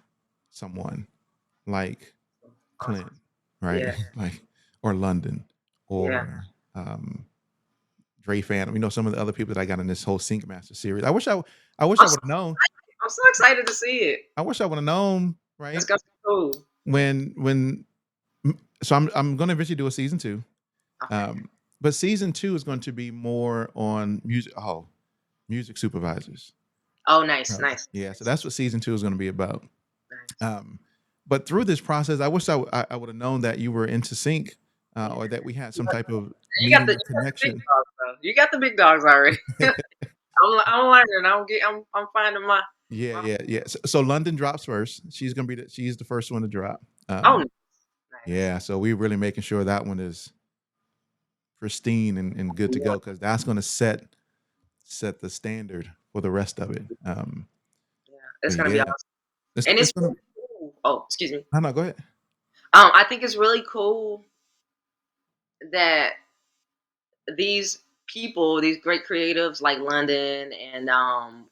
someone like Clint, awesome. right? Yeah, Like, or London, yeah. or Dre Fan. Some of the other people that I got in this whole Sync Master series. I wish I'm I so, would have known. I'm so excited to see it. I wish I would have known, That's right? gonna be cool. When so I'm going to eventually do a season two. Okay. Um, but season two is going to be more on music. Oh, music supervisors. Oh, nice, Oh, nice, yeah. So nice, that's what season two is going to be about. nice. Um, but through this process, I wish I would have known that you were into sync, Yeah. or that we had some type of You meeting or got the big connection. dogs though. You got the big dogs already. I'm learning. I'm finding Yeah, my. yeah, yeah. So London drops first. She's the first one to drop. Oh, nice. Yeah. So we're really making sure that one is pristine and good to Yeah, go, because that's going to set the standard for the rest of it. yeah. It's But gonna be yeah, awesome, and it's it's gonna. really cool. Oh, excuse me. No, no, go ahead. I think it's really cool that these people, these great creatives like London and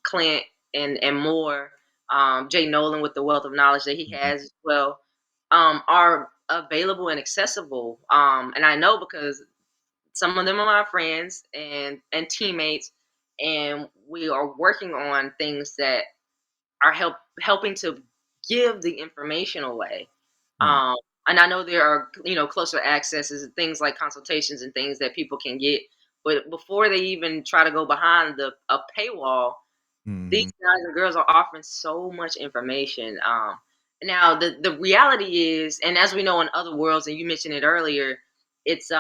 Clint and more, Jay Nolan with the wealth of knowledge that he Mhm. has as well, are available and accessible. And I know because some of them are my friends and teammates, and we are working on things that are helping to give the information away. Right. Um, and I know there are closer accesses and things like consultations and things that people can get, but before they even try to go behind a paywall, these Hmm. guys and girls are offering so much information. Now the reality is, and as we know in other worlds, and you mentioned it earlier, it's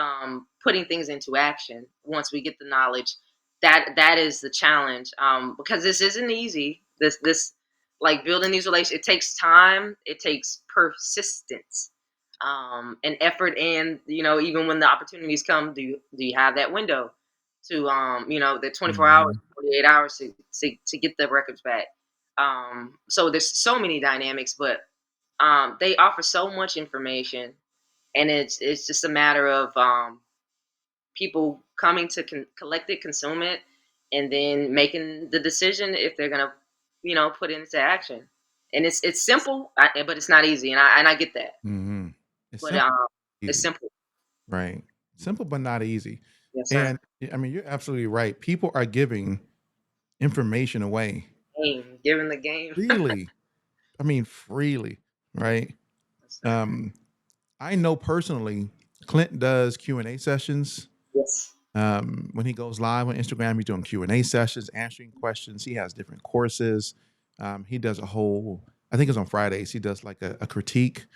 putting things into action once we get the knowledge. That is the challenge, because this isn't easy. This like building these relations, it takes time, it takes persistence, and effort, and even when the opportunities come, do you have that window to the 24 hours, Hmm. 48 hours to get the records back. So there's so many dynamics, but they offer so much information, and it's just a matter of people coming to collect it, consume it, and then making the decision if they're gonna put it into action. And it's simple, but it's not easy, and I get that, Hmm. It's but simple, it's easy, simple. right? Simple but not easy. Yes, sir. And you're absolutely right. People are giving information away Given the game. freely. Freely, right? Yes, sir. Um, I know personally, Clint does Q&A sessions. Yes. When he goes live on Instagram, he's doing Q&A sessions, answering questions. He has different courses. He does a whole, I think it's on Fridays, he does like a critique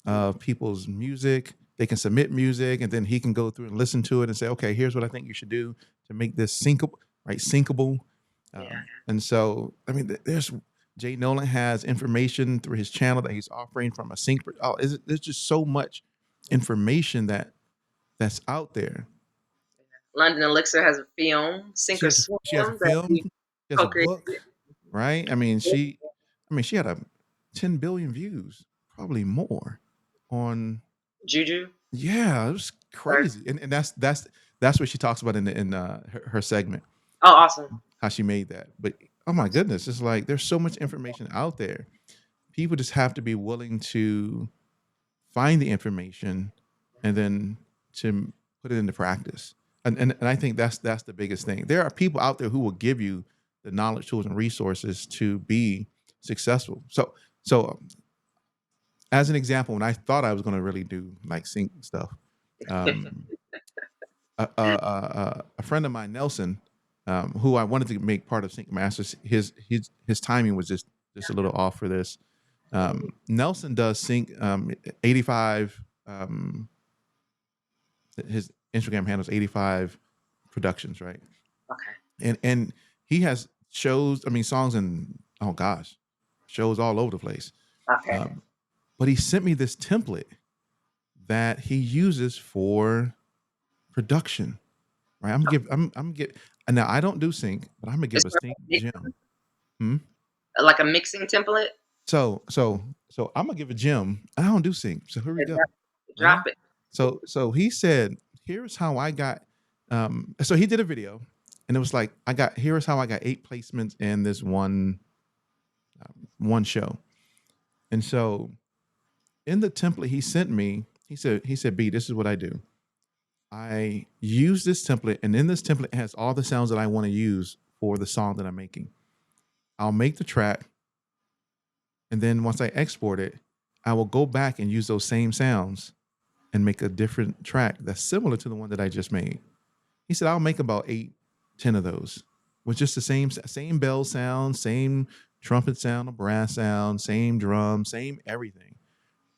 of people's music. They can submit music, and then he can go through and listen to it and say, okay, here's what I think you should do to make this syncable, right? Syncable. Yeah. And so, there's Jay Nolan has information through his channel that he's offering from a sync. Oh, there's just so much information that's out there. London Elixir has a film, Sink or She has a Swim, that film, we she has a co-created. book, right? She had a 10 billion views, probably more on. Juju. Yeah, it was Sorry. crazy. And that's what she talks about in her segment, Oh, awesome. how she made that. But oh my goodness, it's like there's so much information out there. People just have to be willing to find the information and then to put it into practice. And I think that's the biggest thing. There are people out there who will give you the knowledge, tools, and resources to be successful. So as an example, when I thought I was going to really do like sync stuff, um, a friend of mine, Nelson, who I wanted to make part of Sync Masters, his timing was just a little off for this. Nelson does sync 85. His Instagram handles 85 productions, right? Okay. And he has shows, songs, and oh gosh, shows all over the place. Okay. Um, but he sent me this template that he uses for production. Right? I'm get. And now I don't do sync, but I'm gonna give It's a for sync mix- gem. Hmm? like a mixing template. So I'm gonna give a gem. I don't do sync. So here we Is go. that right? Drop it. So he said, here's how I got so he did a video and it was like here's how I got 8 placements in this one show. And so in the template he sent me, he said, B, this is what I do. I use this template, and in this template it has all the sounds that I want to use for the song that I'm making. I'll make the track, and then once I export it, I will go back and use those same sounds and make a different track that's similar to the one that I just made. He said, I'll make about 8, 10 of those with just the same bell sound, same trumpet sound, a brass sound, same drum, same everything.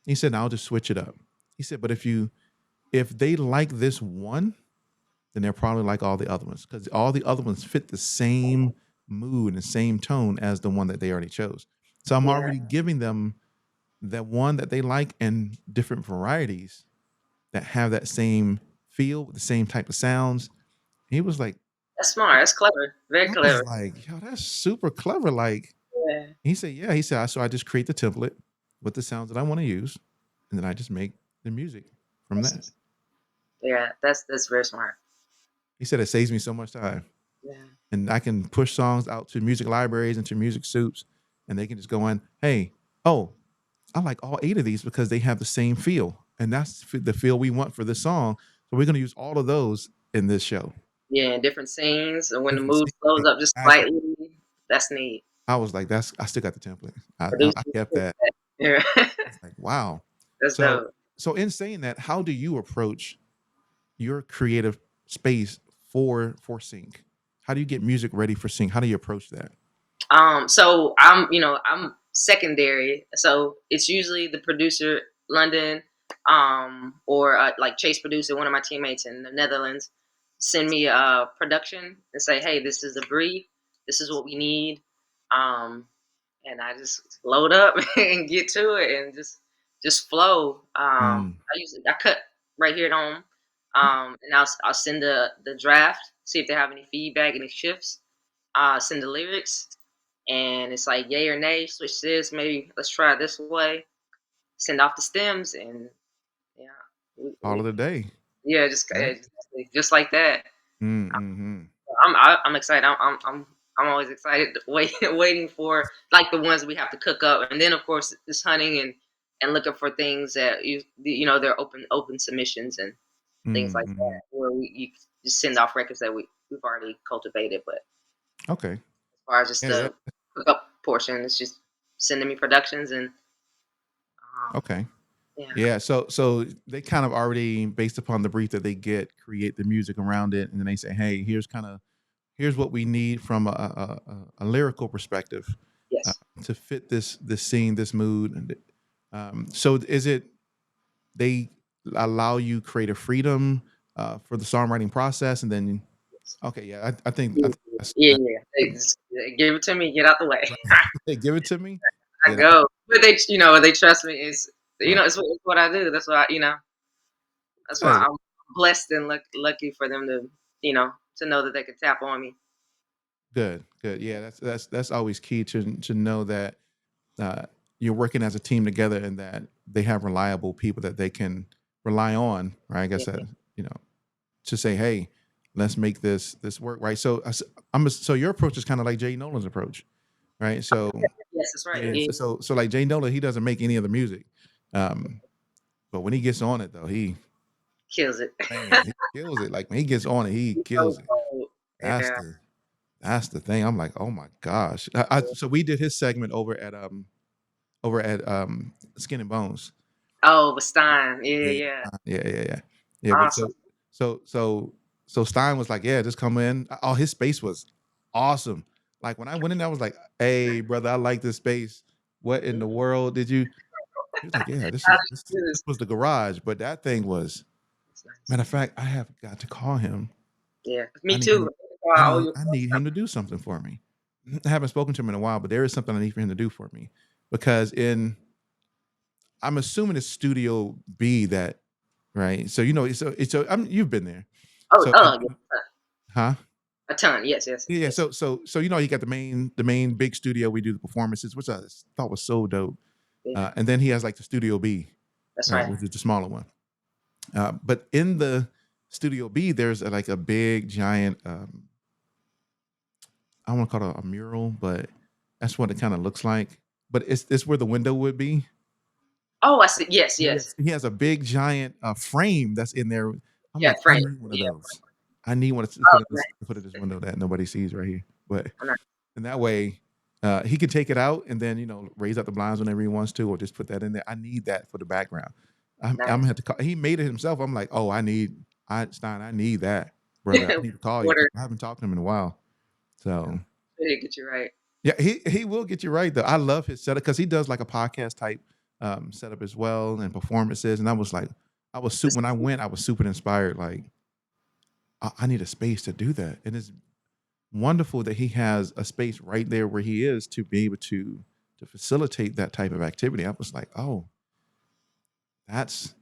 He said, I'll just switch it up. He said, but if they like this one, then they'll probably like all the other ones because all the other ones fit the same mood and same tone as the one that they already chose. So I'm Yeah, already giving them that one that they like and different varieties that have that same feel, the same type of sounds. He was like, that's smart. That's clever. Very I clever. was like, yo, that's super clever. Like, Yeah. he said, yeah. He said, so I just create the template with the sounds that I want to use, and then I just make the music from that. Yeah, that's very smart. He said it saves me so much time. Yeah. And I can push songs out to music libraries and to music soups, and they can just go in, hey, oh, I like all 8 of these because they have the same feel. And that's the feel we want for this song. So we're going to use all of those in this show. Yeah, and different scenes, and when the Different mood slows scenes. up just Exactly. slightly, that's neat. I was like, I still got the template. I Producers kept get that. that. Yeah, I was like, wow. that's So, dope. so in saying that, how do you approach your creative space for sync? How do you get music ready for sync? How do you approach that? So I'm secondary. So it's usually the producer, London, or like Chase producer, one of my teammates in the Netherlands, send me a production and say, hey, this is the brief. This is what we need. Um, and I just load up and get to it and just flow. Mm, I cut right here at home, and I'll send the draft, see if they have any feedback, any shifts. Send the lyrics, and it's like yay or nay. Switch this, maybe let's try it this way. Send off the stems, and yeah, all of the day. yeah, Right. just like that. Mm-hmm. I'm excited. I'm always excited, waiting for like the ones we have to cook up, and then of course just hunting and looking for things that they're open submissions and things like Mm-hmm. that, where you just send off records that we've already cultivated. But Okay. as far as just Yeah. the cook up portion, it's just sending me productions and Okay. yeah, Yeah. So they kind of already, based upon the brief that they get, create the music around it, and then they say, hey, here's what we need from a lyrical perspective uh, yes. to fit this scene, this mood. And so is it they allow you creative freedom for the songwriting process, and then okay, yeah, I Yeah, think yeah, that's yeah. Just give it to me. Get out the way. right. Hey, give it to me. I Get out. go. But they trust me. Right. It's what I do. That's why that's why Good. I'm blessed and lucky for them to to know that they could tap on me. Good. Good. Yeah, that's always key to know that uh, you're working as a team together and that they have reliable people that they can rely on. Right. I guess Yeah, that you know to say, hey, let's make this work. Right. So so your approach is kind of like Jay Nolan's approach. Right. So yes, that's right. yeah. Yeah, So like Jay Nolan, he doesn't make any of the music. Um, but when he gets on it though, kills it. man, he kills it. Like when he gets on it, he kills So it. cold. That's Yeah. the that's the thing. I'm like, oh my gosh. So we did his segment over at Skin and Bones. Oh, but Stein. Yeah, Yeah, yeah. yeah. But Awesome. so so so Stein was like, yeah, just come in. Oh, his space was awesome. Like when I went in, I was like, hey, brother, I like this space. What in the world did you? He was like, yeah, this was the garage, but that thing was. That's nice. Matter of fact, I have got to call him. Yeah, I me need him. too. I owe you. I need him to do something for me. I haven't spoken to him in a while, but there is something I need for him to do for me because I'm assuming it's Studio B that right. So you've been there, Oh, so oh, yeah. huh? A ton. Yes, yes, Yeah. yes. So you got the main big studio we do the performances, which I thought was so dope. Yeah, And then he has like the Studio B, that's right, right. which is the smaller one. But in the Studio B, there's like a big giant. I want to call it a mural, but that's what it kind of looks like. But it's where the window would be. Oh, I see. Yes, yes. He has a big giant frame that's in there. I'm Yeah, like, I frame. need one of Yeah. those. I need one to Oh, put in this window that nobody sees right here. But nice. and that way, he can take it out and then raise up the blinds whenever he wants to, or just put that in there. I need that for the background. I'm gonna Nice. have to call. He made it himself. I'm like, oh, Stein. I need that, brother. I need to call you because Order. I haven't talked to him in a while. So Did get you right. yeah, he will get you right though. I love his setup because he does like a podcast type setup as well and performances. And I was like, when I went, I was super inspired. Like, I need a space to do that, and it's wonderful that he has a space right there where he is to be able to facilitate that type of activity. I was like, oh, that's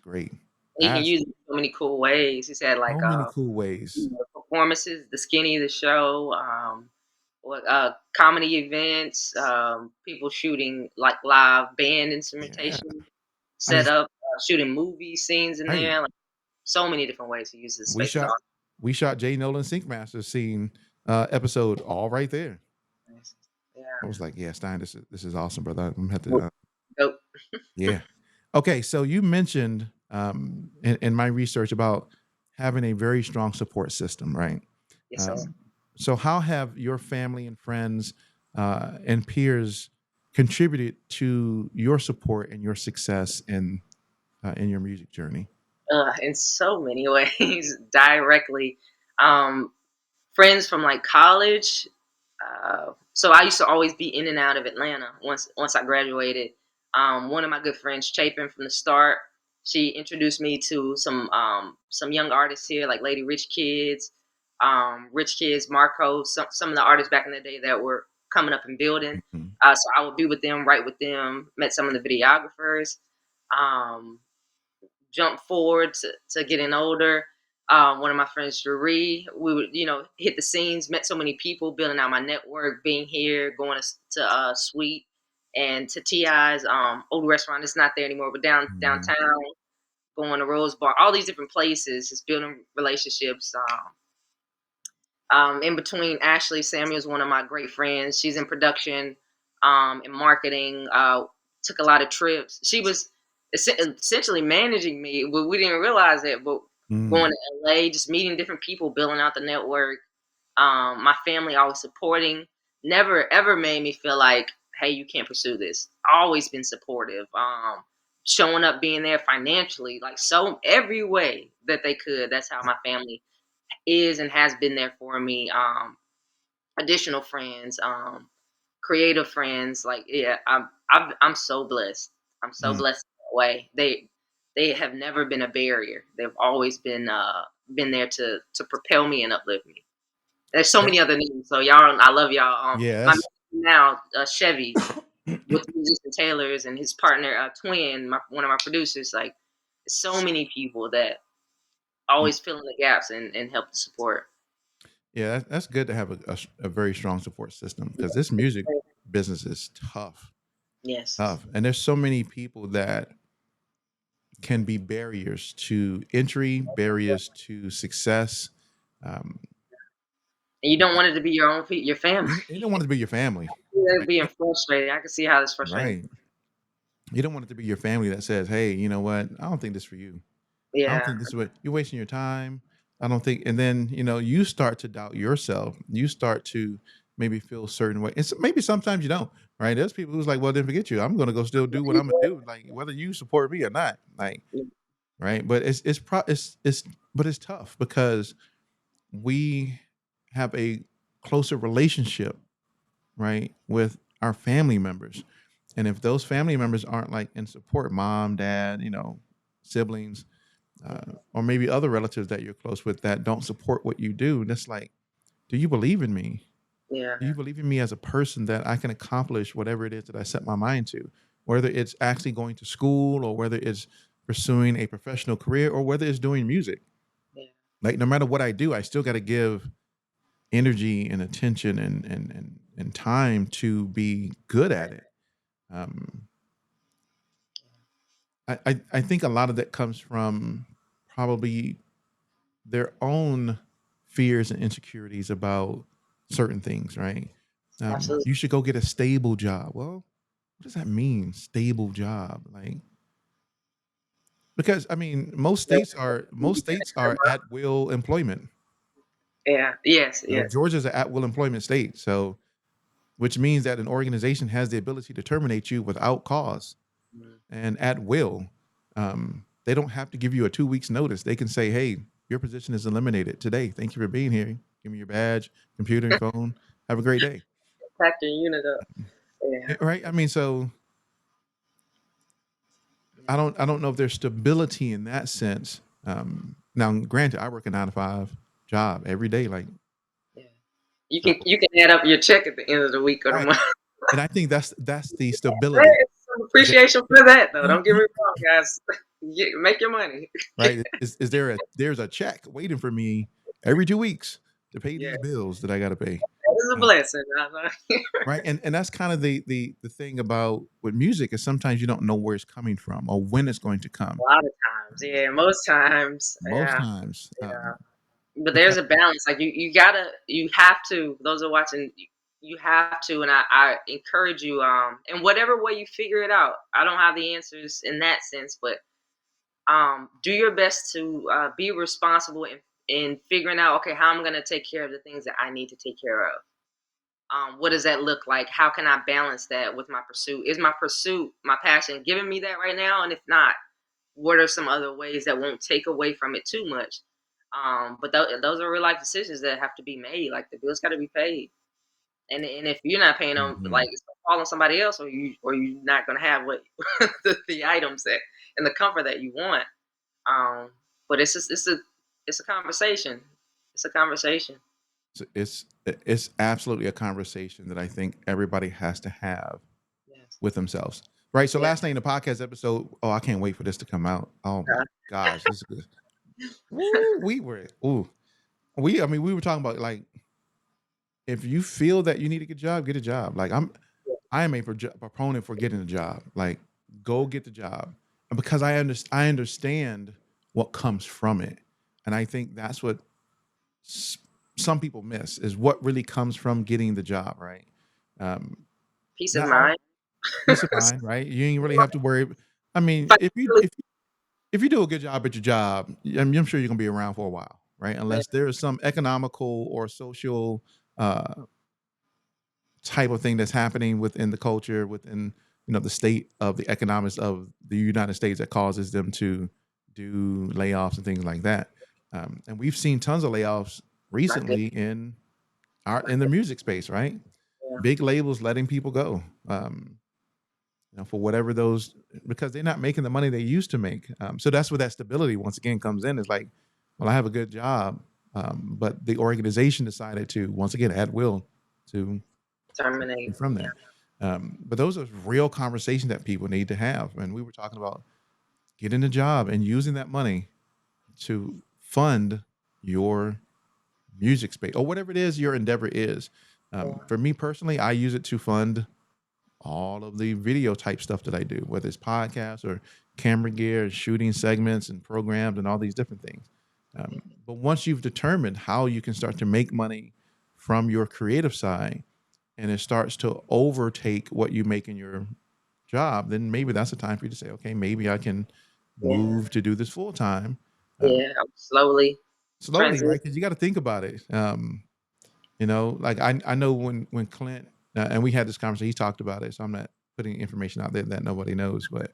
great. He can That's use it in so many cool ways. He said so like many cool ways. performances, the skinny, the show, what comedy events, people shooting like live band Yeah, instrumentation, I set just up, shooting movie scenes in right. there. Like so many different ways to use this We space. Is shot we shot Jay Nolan Sync Master scene episode all right there. awesome. I Yeah. was like, yeah, Stein, this is awesome, brother. I'm gonna have to Well, dope. yeah. Okay, so you mentioned in my research about having a very strong support system, right? Yes, sir. Um, so, how have your family and friends and peers contributed to your support and your success in your music journey? In so many ways, directly. Um, Friends from like college. So I used to always be in and out of Atlanta once I graduated. One of my good friends, Chapin from the start, she introduced me to some young artists here, like Lady Rich Kids, Rich Kids, Marco, some of the artists back in the day that were coming up and building. Mhm. So I would be with them, write with them, met some of the videographers. Um, Jump forward to getting older. One of my friends, Jeree, we would, hit the scenes, met so many people, building out my network, being here, going to Sweet and to Ti's old restaurant. It's not there anymore, but Mhm. downtown, going to Rose Bar, all these different places, just building relationships. In between, Ashley Samuel is one of my great friends. She's in production, and marketing. Took a lot of trips. She was essentially managing me, but we didn't realize it. But Mm. going to LA, just meeting different people, building out the network. My family always supporting. Never ever made me feel like, hey, you can't pursue this. Always been supportive. Showing up, being there financially, like so every way that they could. That's how my family is and has been there for me. Additional friends, creative friends. Like, yeah, I'm so blessed. I'm so Mm. blessed that way. They have never been a barrier. They've always been there to propel me and uplift me. There's so Yeah. many other names. So y'all, I love y'all. My Yes. now Chevy with musician Taylor's and his partner Twin, one of my producers. Like so many people that always fill in the gaps and help to support. Yeah, that's good to have a very strong support system because this music business is tough, Yes. tough, and there's so many people that can be barriers to entry, barriers to success. Um, And you don't want it to be your own your family. you don't want it to be your family, You're right? being frustrated. I can see how that's frustrating. Right. You don't want it to be your family that says, "Hey, you know what? I don't think this is for you. I don't Yeah. think this is what you're wasting your time. I don't think." And then you start to doubt yourself. You start to maybe feel a certain way. And so maybe sometimes you don't. Right? There's people who's like, "Well, then forget you. I'm going to go still do what I'm gonna do, like whether you support me or not." Like, right? But it's tough because we have a closer relationship, right, with our family members. And if those family members aren't like in support, mom, dad, siblings, or maybe other relatives that you're close with that don't support what you do, and it's like, do you believe in me? Yeah. Do you believe in me as a person that I can accomplish whatever it is that I set my mind to? Whether it's actually going to school or whether it's pursuing a professional career or whether it's doing music. Yeah. Like no matter what I do, I still got to give energy and attention and time to be good at it. Um, I think a lot of that comes from probably their own fears and insecurities about certain things, right? Absolutely. You should go get a stable job. Well, what does that mean, stable job? Like, because I mean, most states are at will employment. Yeah. Yes. Yes. Georgia's an at will employment state, so which means that an organization has the ability to terminate you without cause Mhm. and at will. They don't have to give you a 2 weeks notice. They can say, "Hey, your position is eliminated today. Thank you for being here. Give me your badge, computer, and phone. Have a great day." Pack your unit up. Yeah. Right? I mean, so I don't know if there's stability in that sense. Now, granted, I work a 9 to 5 job every day, like Yeah. You so. can add up your check at the end of the week or the Right, month. and I think that's the stability. There's some appreciation for that, though. Don't get me Mhm. wrong, guys. Make your money. Right? Is there a there's a check waiting for me every 2 weeks to pay Yeah, these bills that I got to pay. that is a Uh, blessing. right, and that's kind of the thing about with music is sometimes you don't know where it's coming from or when it's going to come. A lot of times, yeah, most times, Most yeah, times, yeah. But there's because a balance. Like you have to. Those are watching. You have to, and I encourage you. In whatever way you figure it out. I don't have the answers in that sense, but do your best to be responsible in figuring out. Okay, how I'm going to take care of the things that I need to take care of. What does that look like? How can I balance that with my pursuit? Is my pursuit, my passion, giving me that right now? And if not, what are some other ways that won't take away from it too much? But those are real life decisions that have to be made. Like the bills got to be paid, and if you're not paying them, like Mhm. it's gonna fall on somebody else, or you're not gonna have what the items that and the comfort that you want. Um, but it's a conversation. It's a conversation. It's absolutely a conversation that I think everybody has to have Yes. with themselves. Right. So Yeah. last night in the podcast episode, oh, I can't wait for this to come out. Oh my gosh, this is good. Woo, I mean, we were talking about like if you feel that you need to get a job. Like I am a proponent for getting a job. Like go get the job, and because I understand what comes from it, and I think that's what s- some people miss is what really comes from getting the job. Right. Um, Peace of not all mind. peace of mind. Right. You ain't really have to worry. I mean, Financially, if you do a good job at your job, I'm sure you're gonna be around for a while, right? yeah, Unless there is some economical or social uh, type of thing that's happening within the culture, within the state of the economics of the United States that causes them to do layoffs and things like that. And we've seen tons of layoffs not good. recently in the music space, right? Yeah, Big labels letting people go. For whatever those because they're not making the money they used to make. So that's where that stability once again comes in. Is like, well, I have a good job, but the organization decided to once again at will to take terminate. you from Yeah, that. But those are real conversations that people need to have. And we were talking about getting a job and using that money to fund your music space or whatever it is your endeavor is. yeah, For me personally, I use it to fund all of the video type stuff that I do, whether it's podcasts or camera gear, shooting segments and programs and all these different things. But once you've determined how you can start to make money from your creative side and it starts to overtake what you make in your job, then maybe that's the time for you to say, okay, maybe I can yeah, move to do this full time. Um, yeah. Slowly slowly, transition. right? Because you got to think about it. Like I know when Clint and we had this conversation, he talked about it, so I'm not putting information out there that nobody knows. But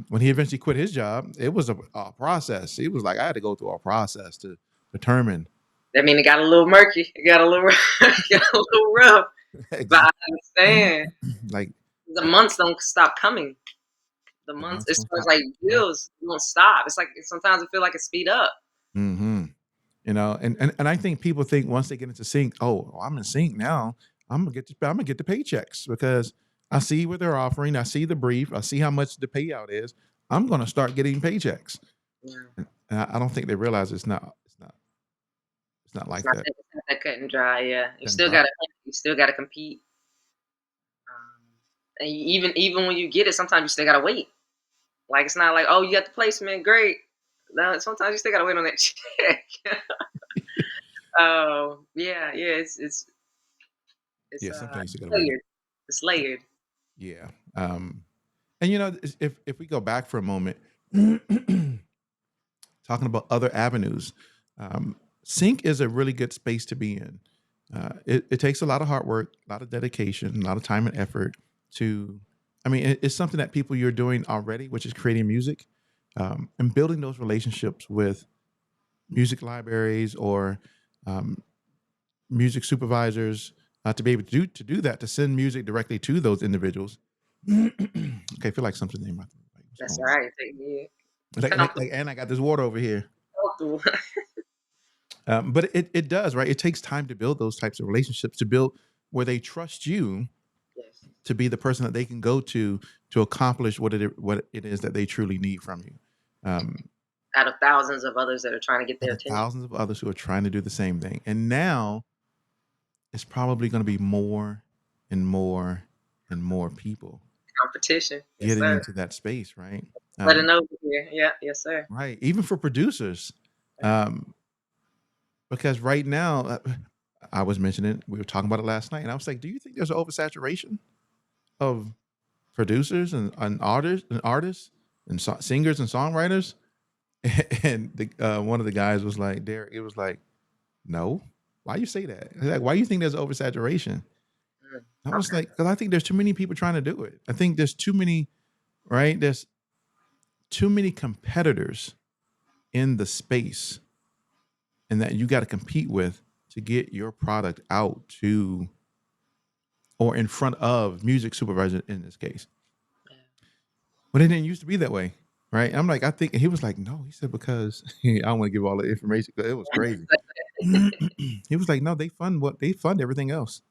when he eventually quit his job, it was a process. It was like I had to go through a process to determine That mean it got a little murky. It got a little, got a little rough. But I exactly understand like the months don't stop coming. The the months, months as don't far as stop. like Right. bills, don't stop. It's like sometimes I feel like it speed up. Hmm. And I think people think once they get into sync, oh, I'm in sync now. I'm gonna get the paychecks because I see what they're offering. I see the brief. I see how much the payout is. I'm gonna start getting paychecks. Yeah, And I don't think they realize it's not like that. it's not that cut and dry. Yeah, Doesn't drop. you still gotta compete. And even when you get it, sometimes you still gotta wait. Like it's not like, oh, you got the placement, great. No, sometimes you still gotta wait on that check. Oh yeah, yeah. It's Yeah, sometimes you got to wait. layered. It's layered. Yeah. And if we go back for a moment, talking about other avenues, sync is a really good space to be in. It takes a lot of hard work, a lot of dedication, a lot of time and effort to. I mean, it's something that people you're doing already, which is creating music, and building those relationships with music libraries or um, music supervisors to be able to do that, to send music directly to those individuals. Okay, I feel like something in my throat. Like, what's That's going all on? right. Take me Like, comfortable. and I got this water over here. Comfortable. But it does, right? It takes time to build those types of relationships, to build where they trust you Yes. to be the person that they can go to accomplish what it is that they truly need from you. Um, Out of thousands of others that are trying to get out their of attention. thousands of others who are trying to do the same thing, and now it's probably going to be more and more and more people Competition. Yes, getting sir. into that space, right? Let it Um, know here. Yeah, yes, sir. right. Even for producers, um, because right now, I was mentioning, we were talking about it last night, and I was like, do you think there's an oversaturation of producers and artists and singers and songwriters? And one of the guys was like, Derek, it was like, no. Why you say that? He's like, why do you think there's oversaturation? Mm, I was okay. like, because I think there's too many people trying to do it. I think there's too many, right? There's too many competitors in the space, and that you got to compete with to get your product out to or in front of music supervisor in this case. Yeah. But it didn't used to be that way, right? I'm like, I think, and he was like, no. He said, because I don't want to give all the information because it was crazy. He was like, no, they fund everything else.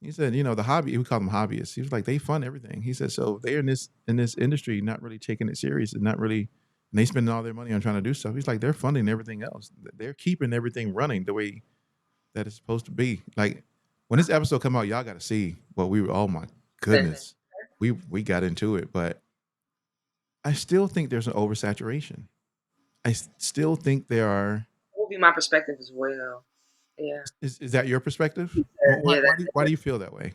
He said, the hobby, we call them hobbyists. He was like, they fund everything. He said, so they're in this industry, not really taking it serious and not really, and they spending all their money on trying to do stuff. He's like, they're funding everything else. They're keeping everything running the way that it's supposed to be. Like when this episode come out, y'all got to see what we were. Oh my Listen, goodness, we got into it, but I still think there's an oversaturation. I still think there are. that will be my perspective as well. Yeah. Is that your perspective? Why, Yeah. why do you, why do you feel that way?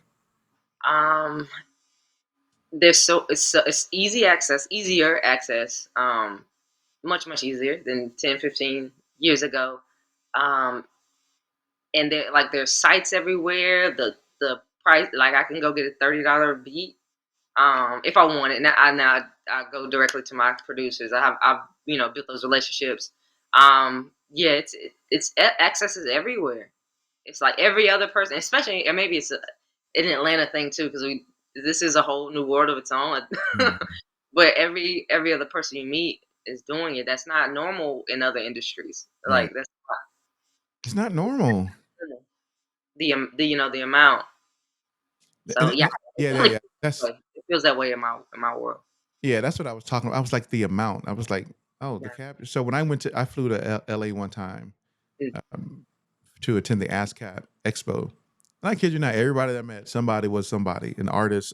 Um. There's it's easy access, easier access. Much easier than 10, 15 years ago. Um. And there's sites everywhere. The price, like I can go get a $30 beat. If I want it. Now I go directly to my producers. I've built those relationships. Yeah, access is everywhere. It's like every other person, especially, and maybe it's an Atlanta thing too, because we this is a whole new world of its own. Mhm. But every other person you meet is doing it. That's not normal in other industries. Right. Like that's It's not normal. not normal. The amount. So yeah, it Yeah, yeah, definitely yeah. That's it feels that way in my world. yeah. That's what I was talking about. I was like the amount. I was like, oh, the Yeah. cap. So when I flew to LA one time Mm. um, to attend the ASCAP Expo. And I kid you not, everybody that I met, somebody was somebody, an artist.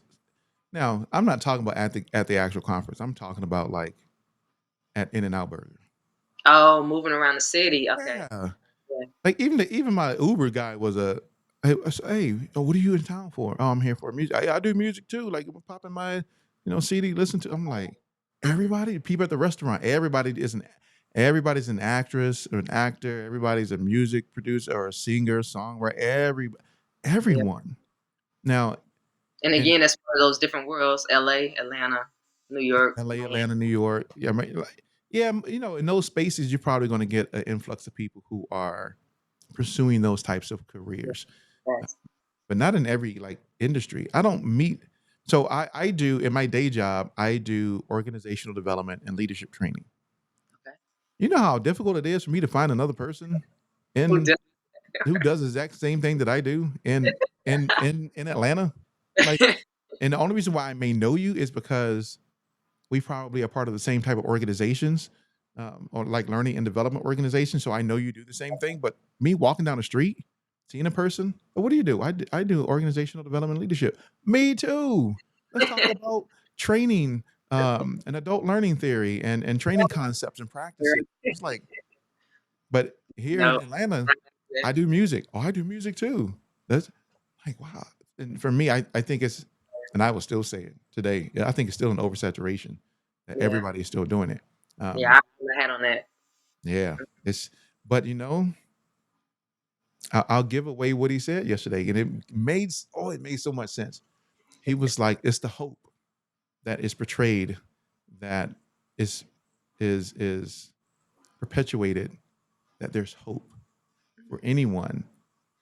Now, I'm not talking about at the actual conference. I'm talking about like at In and Out Burger. Oh, moving around the city. Okay. Yeah. Yeah. Like even my Uber guy was a hey, I said, hey, what are you in town for? Oh, I'm here for music. I do music too. Like I'm popping my, CD, listen to. I'm like, everybody, people at the restaurant, everybody's an actress or an actor, everybody's a music producer or a singer, songwriter, Yeah. everyone. Now And in again, that's one of those different worlds: L.A., Atlanta, New York, LA, Miami. Atlanta, New York, yeah, I mean, like, yeah, in those spaces, you're probably going to get an influx of people who are pursuing those types of careers. Yes. But not in every like industry. I don't meet. So I do in my day job. I do organizational development and leadership training. Okay. You know how difficult it is for me to find another person Who in did- who does the exact same thing that I do in Atlanta. Like, and the only reason why I may know you is because we probably are part of the same type of organizations, or like learning and development organizations. So I know you do the same thing. But me walking down the street, seeing a person, "Oh, what do you do? I do organizational development and leadership. Me too. Let's talk about training and adult learning theory and training concepts and practices. It's like, but here in No. Atlanta, I do music. Oh, I do music too. That's like, wow. And for me, I think it's, and I will still say it today. I think it's still an oversaturation that Yeah. everybody is still doing it. Yeah. I put my hat on that. Yeah, it's, but I'll give away what he said yesterday, and it made so much sense. He was like, it's the hope that is portrayed, that is is perpetuated, that there's hope for anyone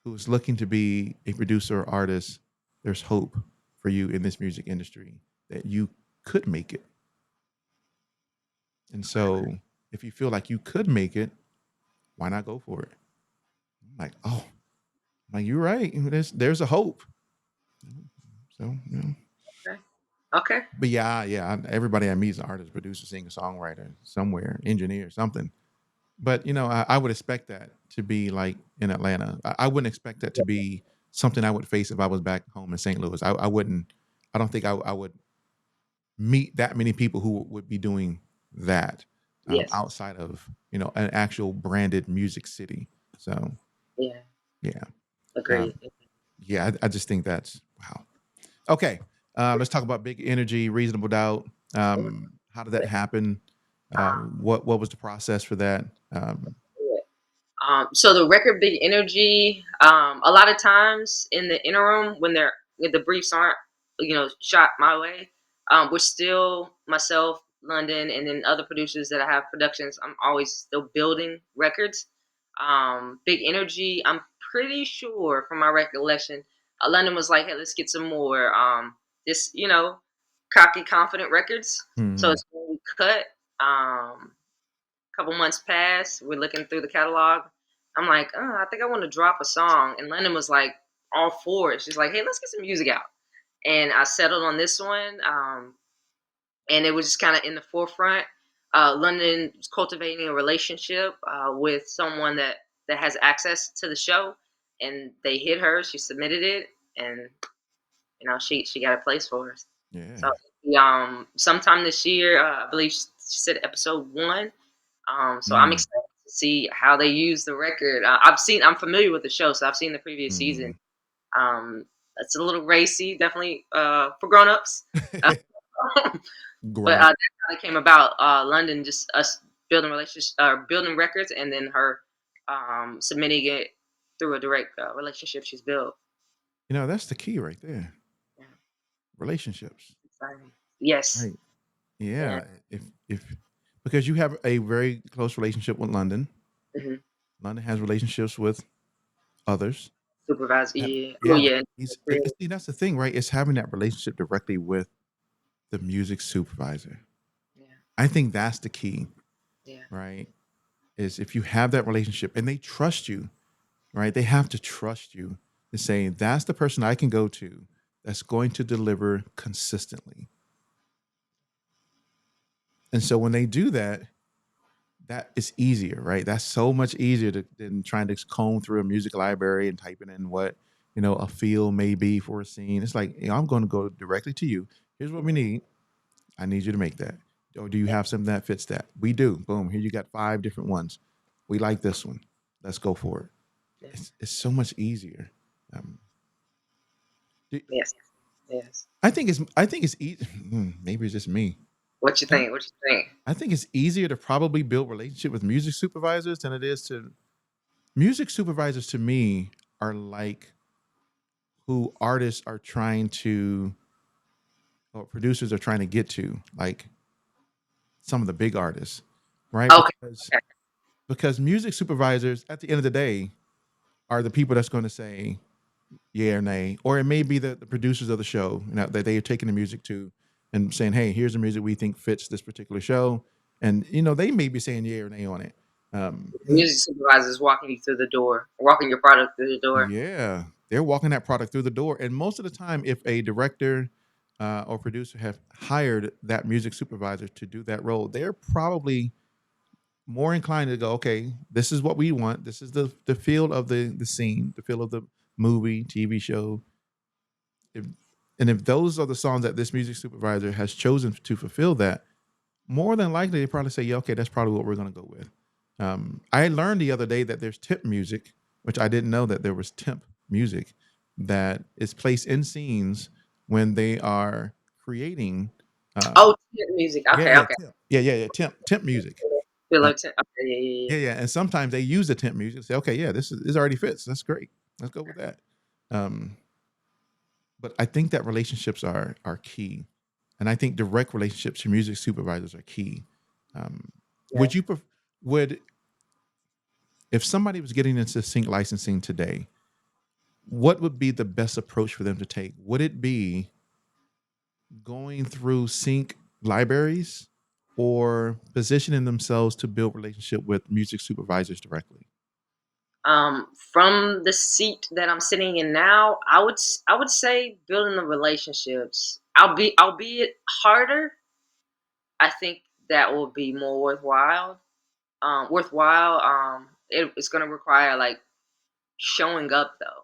who is looking to be a producer or artist. There's hope for you in this music industry, that you could make it. And so if you feel like you could make it, why not go for it? I'm like, oh, like, you're right. There's a hope. So, Okay. Okay. but yeah, everybody I meet is an artist, producer, singer, songwriter, somewhere, engineer, something. But I would expect that to be like in Atlanta. I wouldn't expect that to be something I would face if I was back home in St. Louis. I wouldn't. I don't think I would meet that many people who would be doing that Yes. outside of an actual branded music city. So Yeah. yeah, um, Agreed. yeah. I just think that's wow. Okay, let's talk about Big Energy, Reasonable Doubt. How did that happen? What was the process for that? So the record Big Energy, a lot of times in the interim when the briefs aren't, shot my way, we're still myself, London, and then other producers that I have productions. I'm always still building records. Big Energy, I'm pretty sure from my recollection, London was like, hey, let's get some more this, cocky, confident records. So Mhm. it's when we cut. Couple months passed. We're looking through the catalog. I'm like, oh, I think I want to drop a song. And Lennon was like, all for it. She's like, hey, let's get some music out. And I settled on this one. And it was just kind of in the forefront. London was cultivating a relationship with someone that has access to the show. And they hit her. She submitted it. And, she got a place for us. So Yeah. sometime this year, I believe she said episode 1. So I'm Mm. excited to see how they use the record. I'm familiar with the show, so I've seen the previous season. Mhm. Um, it's a little racy, definitely for grown-ups. Uh, but Grown up. that kind of came about. London, just us building relationships, building records, and then her submitting it through a direct relationship she's built. That's the key right there. Yeah, Relationships. exciting. Yes. Right. Yeah. Yeah. If because you have a very close relationship with London. Hmm. London has relationships with others. Supervisor. Yeah. Oh Yeah. yeah. See, that's the thing, right? It's having that relationship directly with the music supervisor. Yeah. I think that's the key, Yeah. right? Is if you have that relationship and they trust you, right? They have to trust you to say, that's the person I can go to that's going to deliver consistently. And so when they do that, that is easier, right? That's so much easier than trying to comb through a music library and typing in what, a feel may be for a scene. It's like, I'm going to go directly to you. Here's what we need. I need you to make that. Or do you have something that fits that? We do. Boom. Here you got 5 different ones. We like this one. Let's go for it. Yeah. It's so much easier. Um, do- Yes. Yes. I think it's easy. Maybe it's just me. What you I, think? What you think? I think it's easier to probably build relationship with music supervisors than it is to music supervisors. To me, are like who artists are trying to, or producers are trying to get to, like some of the big artists, right? Okay. Because music supervisors at the end of the day are the people that's going to say yeah or nay, or it may be the producers of the show, that they are taking the music to and saying, hey, here's the music we think fits this particular show, and they may be saying yeah or nay on it. um, The music supervisor is walking you through the door, walking your product through the door. yeah, they're walking that product through the door, and most of the time, if a director or producer have hired that music supervisor to do that role, they're probably more inclined to go, okay, this is what we want. This is the feel of the scene, the feel of the movie, TV show. And if those are the songs that this music supervisor has chosen to fulfill that, more than likely they probably say, yeah, okay, that's probably what we're going to go with. I learned the other day that there's tip music, which I didn't know that there was temp music that is placed in scenes when they are creating. Oh, music. Yeah, Okay, yeah, okay. yeah, temp music. Feel Uh, like okay, yeah, yeah, yeah, yeah, and sometimes they use the temp music. Say, okay, yeah, this already fits. That's great. Let's go with that. Um, but I think that relationships are key, and I think direct relationships to music supervisors are key. Um, yeah. would you would if somebody was getting into sync licensing today, what would be the best approach for them to take? Would it be going through sync libraries or positioning themselves to build relationship with music supervisors directly? From the seat that I'm sitting in now, I would say building the relationships. Albeit harder. I think that will be more worthwhile. It's going to require like showing up though.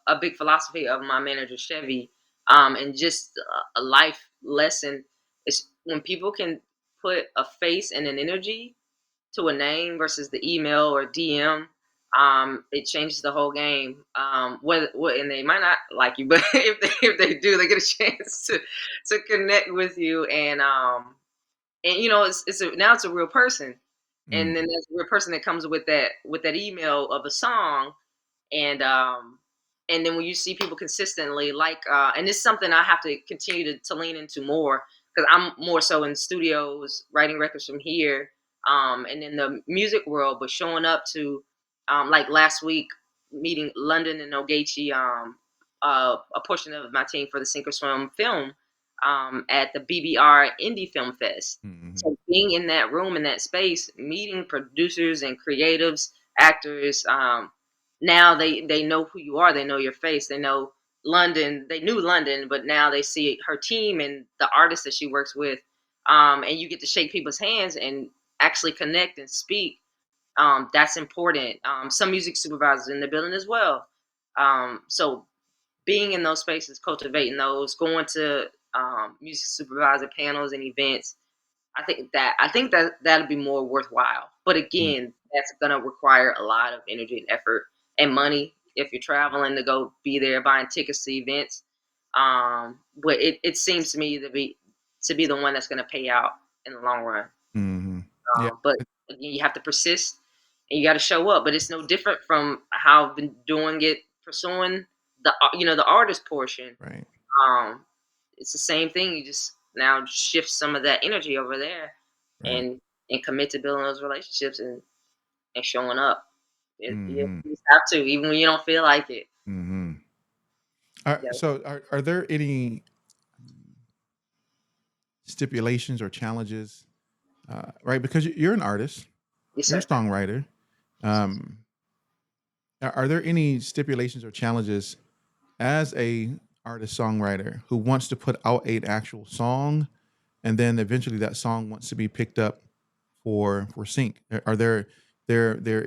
A big philosophy of my manager Chevy, and just a life lesson is when people can put a face and an energy to a name versus the email or DM. It changes the whole game. And they might not like you, but if they do, they get a chance to connect with you, and you know now it's a real person, and then Mm, there's a real person that comes with that email of a song, and and then when you see people consistently like and it's something I have to continue to lean into more because I'm more so in studios writing records from here, and in the music world, but showing up to like last week meeting London and Ogechi, a portion of my team for the Sink or Swim film, at the BBR Indie Film Fest. mhm, So being in that room, in that space, meeting producers and creatives, actors, now they know who you are. They know your face. They know London. They knew London, but now they see her team and the artists that she works with. And you get to shake people's hands and actually connect and speak. That's important. Some music supervisors in the building as well. So being in those spaces, cultivating those, going to music supervisor panels and events, I think that that'll be more worthwhile. But mm, again, that's gonna require a lot of energy and effort and money if you're traveling to go be there buying tickets to events. But it seems to me to be the one that's gonna pay out in the long run. mhm. Yeah. But again, you have to persist and you got to show up. But it's no different from how I've been doing it, pursuing the artist portion. Right. Um, it's the same thing. You just now shift some of that energy over there, Right. and commit to building those relationships and showing up. You Mhm. just have to, even when you don't feel like it. Mhm. Yeah, So are there any stipulations or challenges, right? Because you're an artist, yes, you're a sir. songwriter. Um, are there any stipulations or challenges as a artist songwriter who wants to put out an actual song, and then eventually that song wants to be picked up for sync? Are there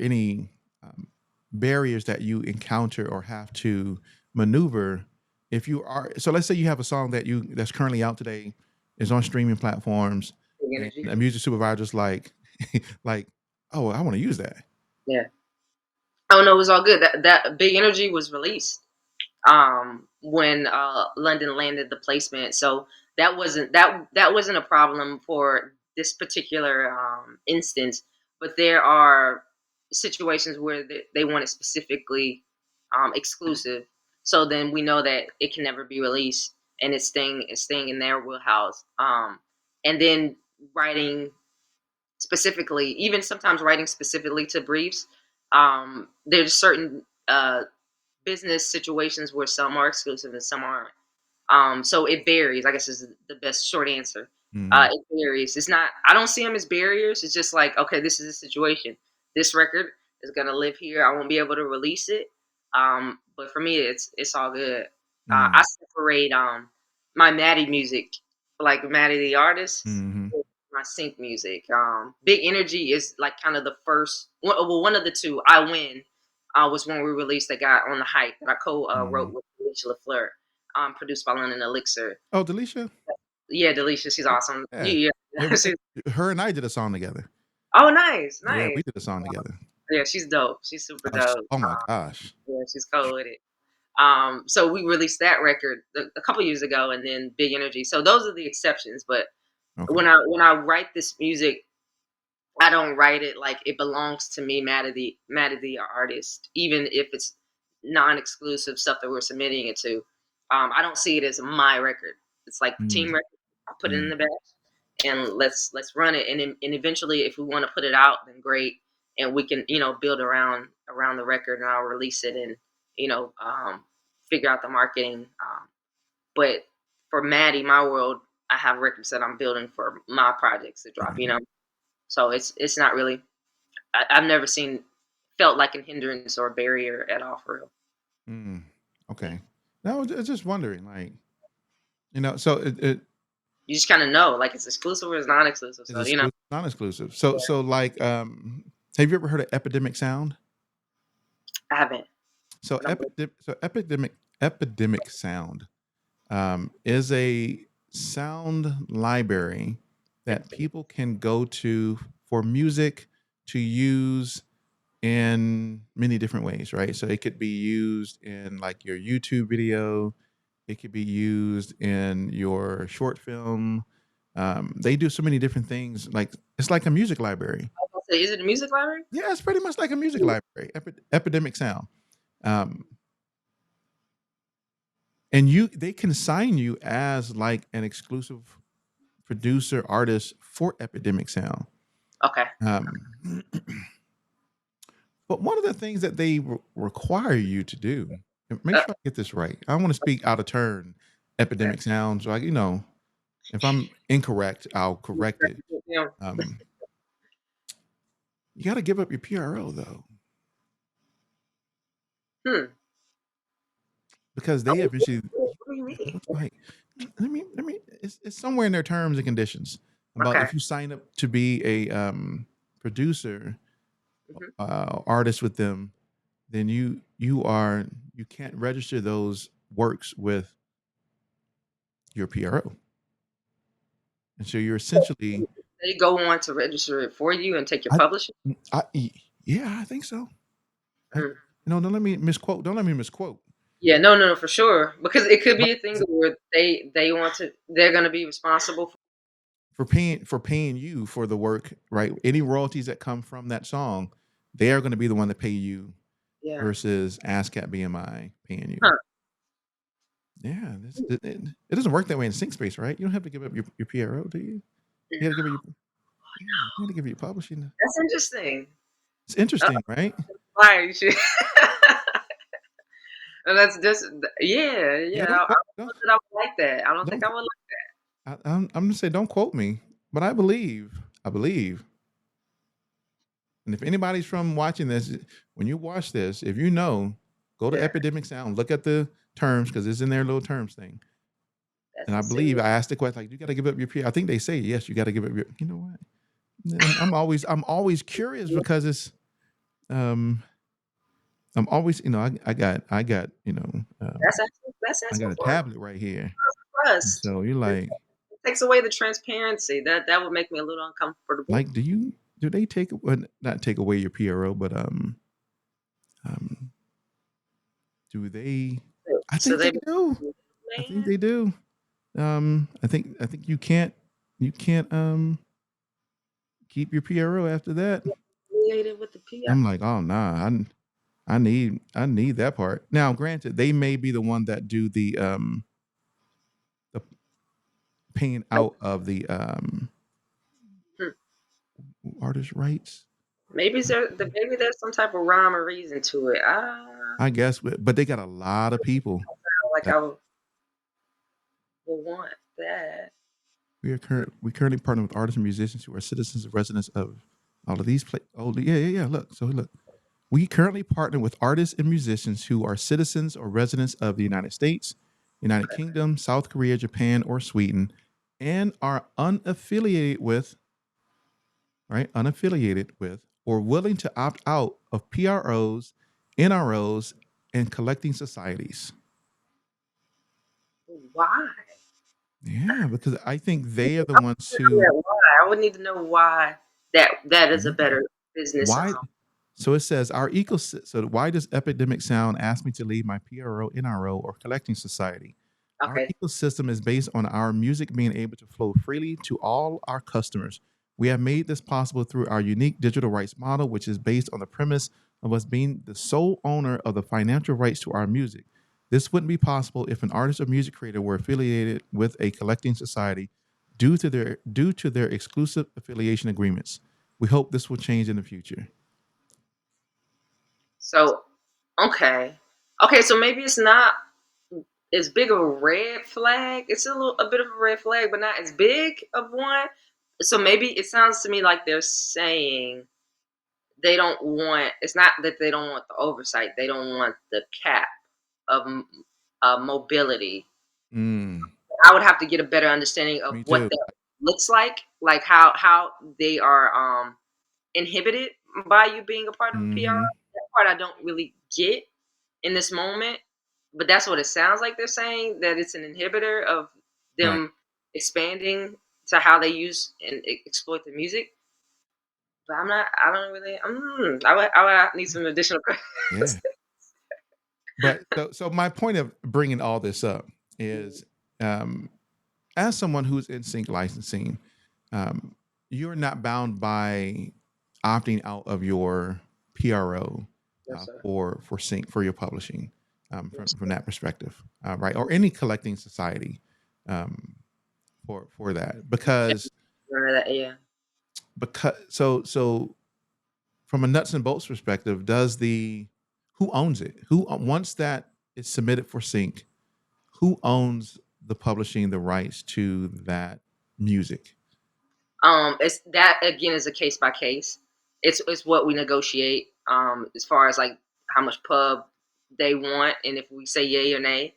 any um, barriers that you encounter or have to maneuver if you are, so let's say you have a song that's currently out today, is on streaming platforms, Big and energy. a music supervisor's like like, oh, I want to use that. Yeah. Oh no, it was all good. That big energy was released when London landed the placement. So that wasn't a problem for this particular instance. But there are situations where they want it specifically exclusive. So then we know that it can never be released, and it's staying in their wheelhouse. And then writing specifically, even sometimes writing specifically to briefs. There's certain business situations where some are exclusive and some aren't. So it varies. I guess is the best short answer. Hmm. It varies. It's not. I don't see them as barriers. It's just like, okay, this is a situation. This record is gonna live here. I won't be able to release it. But for me, it's all good. I Mm, separate my Maddie music, like Maddie the artist, hmm. with my sync music. Big Energy is like kind of the first. Well, one of the two. I Win was when we released that got on the hype that I co wrote Hmm. with Alicia LaFleur. produced by London Elixir. Oh, Delisha. Yeah, Delisha, she's awesome. Yeah, Yeah, yeah. yeah. She's, Her and I did a song together. oh, nice, Yeah, nice. we did a song together. Yeah, she's dope. She's super Oh, dope. oh my gosh. Yeah, she's cool with it. So we released that record a couple years ago, and then Big Energy. So those are the exceptions. But Okay. when I write this music, I don't write it like it belongs to me, Maddie the artist, even if it's non-exclusive stuff that we're submitting it to. I don't see it as my record. It's like Mm, team record. I put it in mm, the batch, and let's run it. And eventually, if we want to put it out, then great. And we can build around the record, and I'll release it, and figure out the marketing. But for Maddie, my world, I have records that I'm building for my projects to drop. mm, So it's not really. I've never felt like a hindrance or a barrier at all for real. mm. Okay. Now, I was just wondering, like, so it You just kind of know, like it's exclusive or it's non-exclusive. is So exclusive, non-exclusive. So like, have you ever heard of Epidemic Sound? I haven't. So But I'm Epidemic Sound is a sound library that people can go to for music to use in many different ways, right? So it could be used in like your YouTube video, it could be used in your short film. They do so many different things. Like it's like a music library. gonna say, is it a music library? Yeah, it's pretty much like a music library. Epidemic Sound. Um, and they can sign you as like an exclusive producer artist for Epidemic Sound. Okay. Um, but one of the things that they require you to do, and make Uh, sure I get this right. I don't want to speak out of turn. Epidemic Sound, so if I'm incorrect, I'll correct it. you know, Um, you got to give up your PRO though, hmm. because they eventually What do you mean? like. Let me. It's somewhere in their terms and conditions about Okay. if you sign up to be a producer Hmm. artist with them, then you can't register those works with your PRO, and so you're essentially. They go on to register it for you and take your I, publishing. yeah, I think so. Mm. Don't let me misquote. Don't let me misquote. Yeah, no, no, no, for sure. Because it could But be a thing where they're gonna be responsible for. for paying you for the work, right? Any royalties that come from that song, they are going to be the one that pay you Yeah. versus ASCAP BMI paying you. Huh. Yeah, it doesn't work that way in sync space, right? You don't have to give up your PRO, do you? You got to give it your yeah, you got to give it your publishing. That's interesting. It's interesting, right? Why you should. And that's just yeah, Yeah, yeah. I don't don't know that I would like that. I don't think don't. I would I'm gonna say don't quote me, but I believe. And if anybody's from watching this, when you watch this, if you know, go to like that. Epidemic Sound, look at the terms because it's in their little terms thing. That's And I believe insane. I asked the question like, you got to give up your PRO. I think they say yes, you got to give up your. You know what? I'm always curious because it's um I'm always I got That's I got a for tablet right here. And trust. so you're It like takes away the transparency. That would make me a little uncomfortable. do they take not take away your PRO but um do they I So think they they do. I think man they do. I think you can't keep your PRO after that. affiliated with the PR. I'm like, oh nah, I need that part. Now, granted, they may be the one that do the paying out of the Hmm. artist rights. Maybe there's some type of rhyme or reason to it. I guess, but they got a lot of people. Like That I would want that. we currently partner with artists and musicians who are citizens and residents of all of these places. Oh yeah. Look, we currently partner with artists and musicians who are citizens or residents of the United States, United Kingdom, South Korea, Japan, or Sweden, and are unaffiliated with, right? Unaffiliated with, or willing to opt out of PROs, NROs, and collecting societies. Why? Yeah, because I think they are the I ones would know who. that why. I would need to know why that is a Yeah. better business. Why? So it says our ecosystem. So why does Epidemic Sound ask me to lead my PRO, NRO, or collecting society? Our Okay. ecosystem is based on our music being able to flow freely to all our customers. We have made this possible through our unique digital rights model, which is based on the premise of us being the sole owner of the financial rights to our music. This wouldn't be possible if an artist or music creator were affiliated with a collecting society due to their exclusive affiliation agreements. We hope this will change in the future. So, okay. Okay, so maybe it's not as big of a red flag. It's a bit of a red flag, but not as big of one. So maybe it sounds to me like they're saying they don't want. It's not that they don't want the oversight. They don't want the cap of mobility. Mm, I would have to get a better understanding of me what too. that looks like how they are inhibited by you being a part of a PR. Hmm. That part I don't really get in this moment, but that's what it sounds like they're saying, that it's an inhibitor of Right. them expanding to how they use and exploit the music. But I'm not. I don't really. I would need some additional. Yeah. But so my point of bringing all this up is, um, as someone who's in sync licensing, um, you're not bound by opting out of your PRO Yes, sir. for sync for your publishing, Yes, from that perspective, right? Or any collecting society, um, for that, because yeah. so from a nuts and bolts perspective, does the who owns it? Who once that is submitted for sync, who owns the publishing the rights to that music? It's that again is a case by case. It's what we negotiate. As far as like how much pub they want, and if we say yay or nay.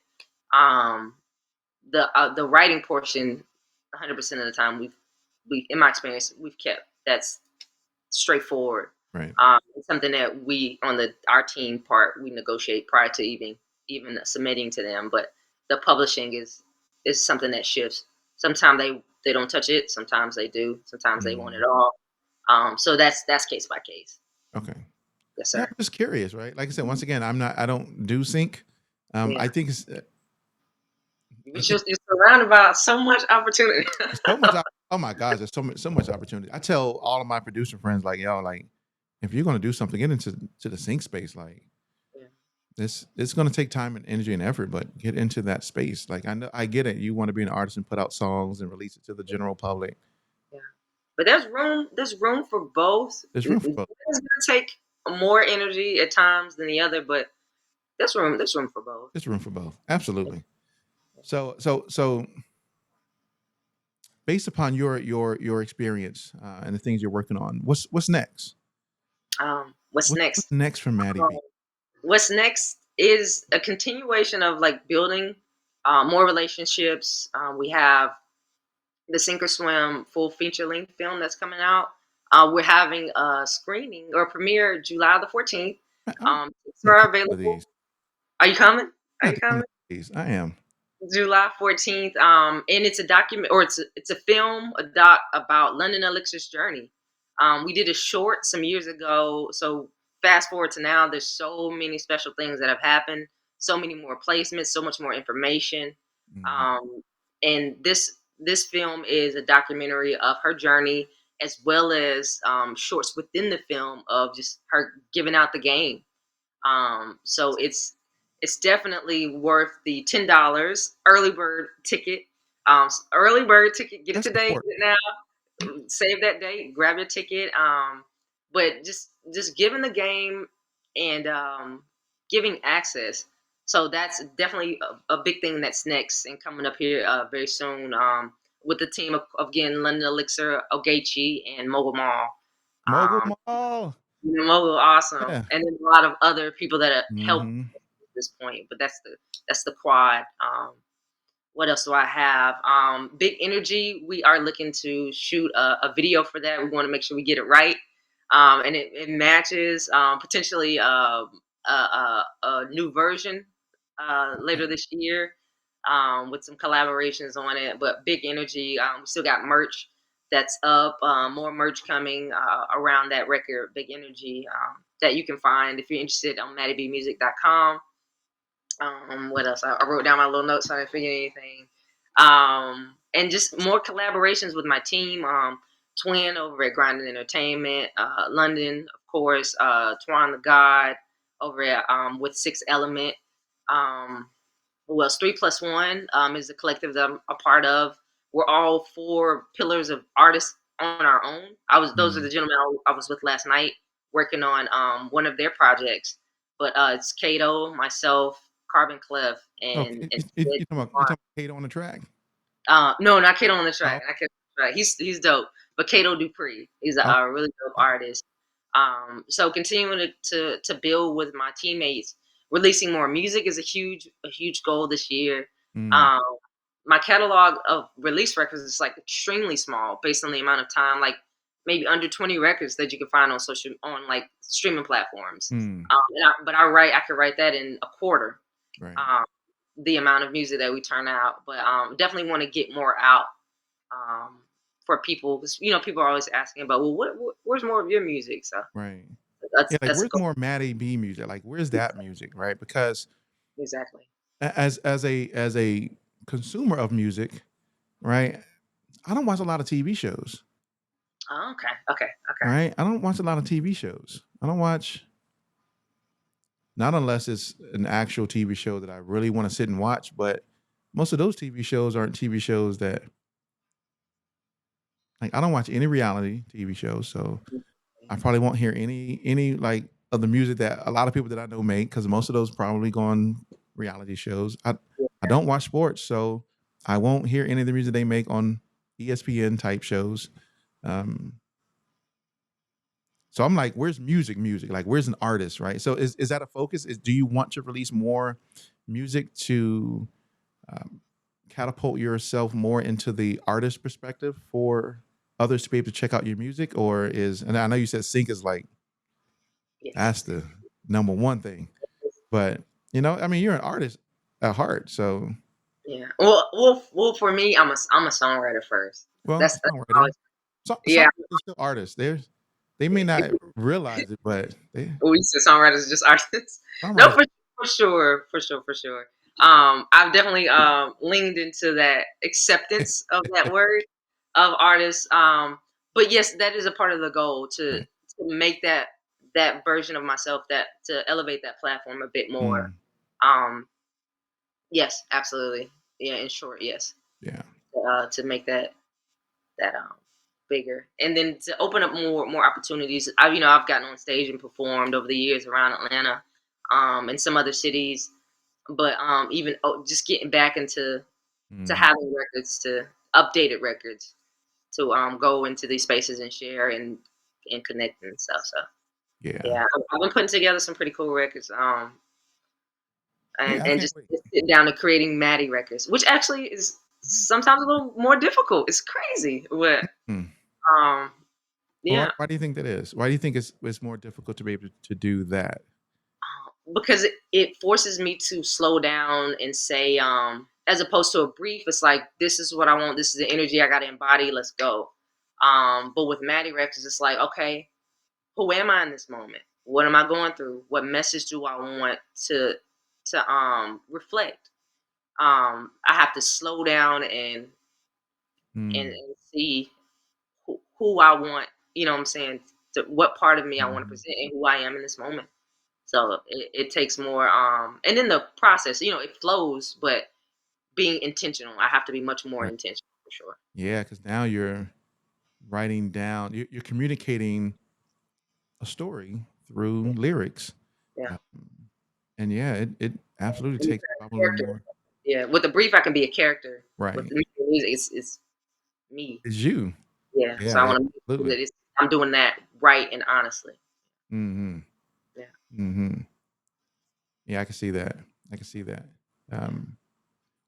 Um, the writing portion, 100% of the time we in my experience we've kept. That's straightforward. Right. It's something that we on the our team part we negotiate prior to even submitting to them. But the publishing is something that shifts. Sometimes they don't touch it. Sometimes they do. Sometimes they want Mm, it all. So that's case by case. okay. Yes, Yeah, I'm sir. just curious, right? Like I said, once again, I don't do sync. I Yeah. think I think You're surrounded by so much opportunity. there's so much. Oh my gosh, there's so much opportunity. I tell all of my producer friends, like, yo, like, if you're gonna do something, get into the sync space. Like, Yeah. it's gonna take time and energy and effort, but get into that space. Like, I know, I get it. You want to be an artist and put out songs and release it to the general public. Yeah. But there's room for both. There's room for It's both. gonna take more energy at times than the other, but there's room for both. There's room for both. Absolutely. So based upon your experience, and the things you're working on, what's next? What's What's next? next from Maddie Um, B? what's next is a continuation of like building more relationships. We have the Sink or Swim full feature length film that's coming out. We're having a screening or premiere July the 14th. I'm Tickets gonna are come to available. these. Are you coming? I Are have you to come coming? to these. I am. July 14th. And it's a document or it's a film, a doc about London Elixir's journey. We did a short some years ago. So fast forward to now, there's so many special things that have happened, so many more placements, so much more information. Mhm. Um, and this film is a documentary of her journey as well as shorts within the film of just her giving out the game. So it's definitely worth the $10 early bird ticket. Early bird ticket, get it That's today, get important. it now, save that date, grab your ticket. But just giving the game and giving access. So that's definitely a big thing that's next and coming up here very soon. With the team of again London Elixir, Ogechi, and Mobile Mall. Mogul Um, Mall. Mobile, awesome, Yeah. and then a lot of other people that help Hmm. at this point. But that's the quad. What else do I have? Big Energy. We are looking to shoot a video for that. We want to make sure we get it right, and it matches potentially a new version later this year. with some collaborations on it. But big energy. We still got merch that's up. More merch coming around that record. Big energy that you can find if you're interested on MaddieBmusic.com. What else? I wrote down my little notes so I didn't forget anything. And just more collaborations with my team. Twin over at Grinding Entertainment, London, of course, Twan the God over at with Six Element. Who else? 3+1 is the collective that I'm a part of. We're all four pillars of artists on our own. Those are the gentlemen I was with last night working on one of their projects. But it's Kato, myself, Carbon Clef, Okay, and you talking about Kate on the track? no, not Kato on the track. Oh, Not Kato on the track. He's dope. But Kato Dupree, he's oh, a really dope artist. So continuing to build with my teammates, releasing more music is a huge goal this year. mm, Um, my catalog of release records is like extremely small based on the amount of time, like maybe under 20 records that you can find on like streaming platforms. mm, But I could write that in a quarter. right, Um, the amount of music that we turn out, but definitely want to get more out um, for people because people are always asking about, well, where's more of your music? So right. Yeah, like that's a where's goal. more Maddie B music? Like where's that music, right? Because Exactly. as a consumer of music, right? I don't watch a lot of TV shows, Oh, okay. right? I don't watch a lot of TV shows. I don't watch not unless it's an actual TV show that I really want to sit and watch, but most of those TV shows aren't TV shows that like I don't watch any reality TV shows, so I probably won't hear any like of the music that a lot of people that I know make because most of those probably go on reality shows. I don't watch sports, so I won't hear any of the music they make on ESPN type shows. Um, so I'm like, where's music? Like, where's an artist, right? So is that a focus? Do you want to release more music to um, catapult yourself more into the artist perspective for others to be able to check out your music, or is and I know you said sync is like Yes. that's the number one thing. But I mean, you're an artist at heart, so Yeah. Well. For me, I'm a songwriter first. well, That's songwriter. always, Some yeah. are still artists. They may not realize it, but they We said songwriters, just artists. No, songwriters. for sure. I've definitely leaned into that acceptance of that word of artists. But yes, that is a part of the goal Right. to make that version of myself, that to elevate that platform a bit more. Mm, Um, yes, absolutely. Yeah, in short, yes. yeah. To make that bigger, and then to open up more opportunities. I've gotten on stage and performed over the years around Atlanta, and some other cities. But even just getting back into to Mm, having records, to updated records, to go into these spaces and share and connect and stuff. So yeah. yeah, I've been putting together some pretty cool records. Yeah, I And can't just wait. sitting down to creating Maddie records, which actually is sometimes a little more difficult. It's crazy, but Mm. um, Well, yeah, why do you think that is? Why do you think it's more difficult to be able to do that? because it forces me to slow down and say, as opposed to a brief, it's like, this is what I want, this is the energy I got to embody, let's go. But with Maddie records, it's like, okay, who am I in this moment? What am I going through? What message do I want to reflect? I have to slow down Mm, and see who I want, what I'm saying, to what part of me I want to mhm. present and who I am in this moment. So it takes more, and in the process, it flows, but being intentional, I have to be much more Right. intentional for sure. Yeah, because now you're writing down, you're communicating a story through Yeah, lyrics. yeah. Um, and yeah, it absolutely And takes probably character. more. Yeah, with the brief, I can be a character. With Right. the music, it's me. It's you. Yeah, so Yeah, I yeah, want to make sure absolutely. that I'm doing that right and honestly. Mm-hmm. Yeah. Mm-hmm. Yeah, I can see that. I can see that. Um,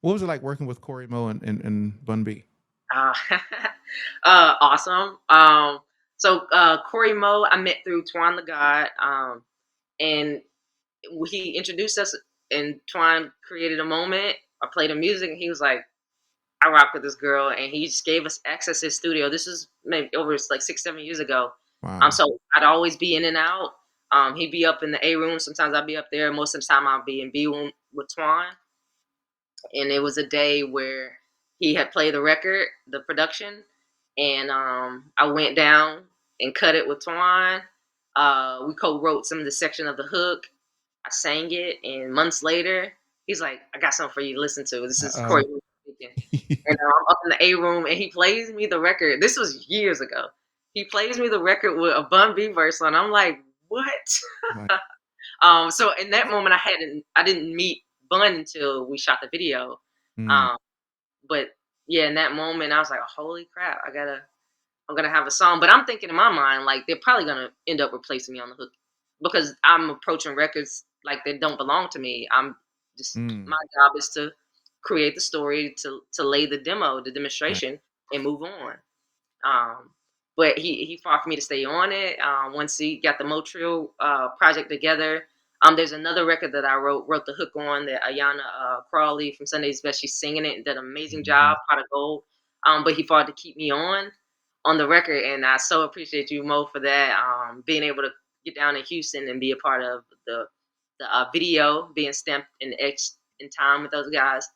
what was it like working with Corey Mo and Bun B? Uh, awesome. So Corey Mo, I met through Twan the God, and he introduced us, and Twan created a moment. I played the music, and he was like, I rock with this girl, and he just gave us access to his studio. This was maybe over like 6, 7 years ago. Wow. So I'd always be in and out. He'd be up in the A room. Sometimes I'd be up there. Most of the time I'll be in B room with Twan. And it was a day where he had played the record, the production, and I went down and cut it with Twan. We co-wrote some of the section of the hook. I sang it, and months later, he's like, "I got something for you to listen to. This is Corey Uh-oh. speaking." And I'm up in the A room, and he plays me the record. This was years ago. He plays me the record with a Bun B verse on. I'm like, "What?" Like, So in that moment, I didn't meet Bun until we shot the video. mm, Um, but yeah, in that moment, I was like, "Holy crap! I'm gonna have a song." But I'm thinking in my mind, like they're probably gonna end up replacing me on the hook because I'm approaching records like they don't belong to me. I'm just mm, my job is to create the story, to lay the demo, the right. demonstration, and move on. Um, but he fought for me to stay on it. Once he got the Montreal project together, there's another record that I wrote the hook on that Ayana Crawley from Sunday's Best. She's singing it and did an amazing Mhm. job, pot of gold. But he fought to keep me on the record, and I so appreciate you, Mo, for that. Being able to get down in Houston and be a part of the video, being stamped and etched in time with those guys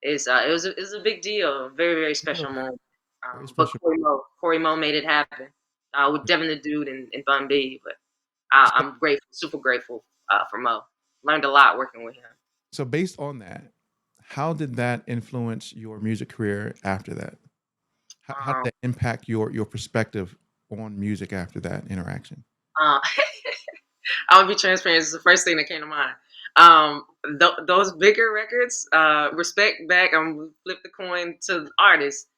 is it was a big deal, very very Yeah, special moment. very But special. Corey Mo made it happen with Devin the Dude and Bun B. But So, I'm grateful, super grateful for Mo. Learned a lot working with him. so based on that, how did that influence your music career after that? How did Um, that impact your perspective on music after that interaction? uh, I'm gonna be transparent. This is the first thing that came to mind. Those bigger records, respect back. I'm flip the coin to the artists.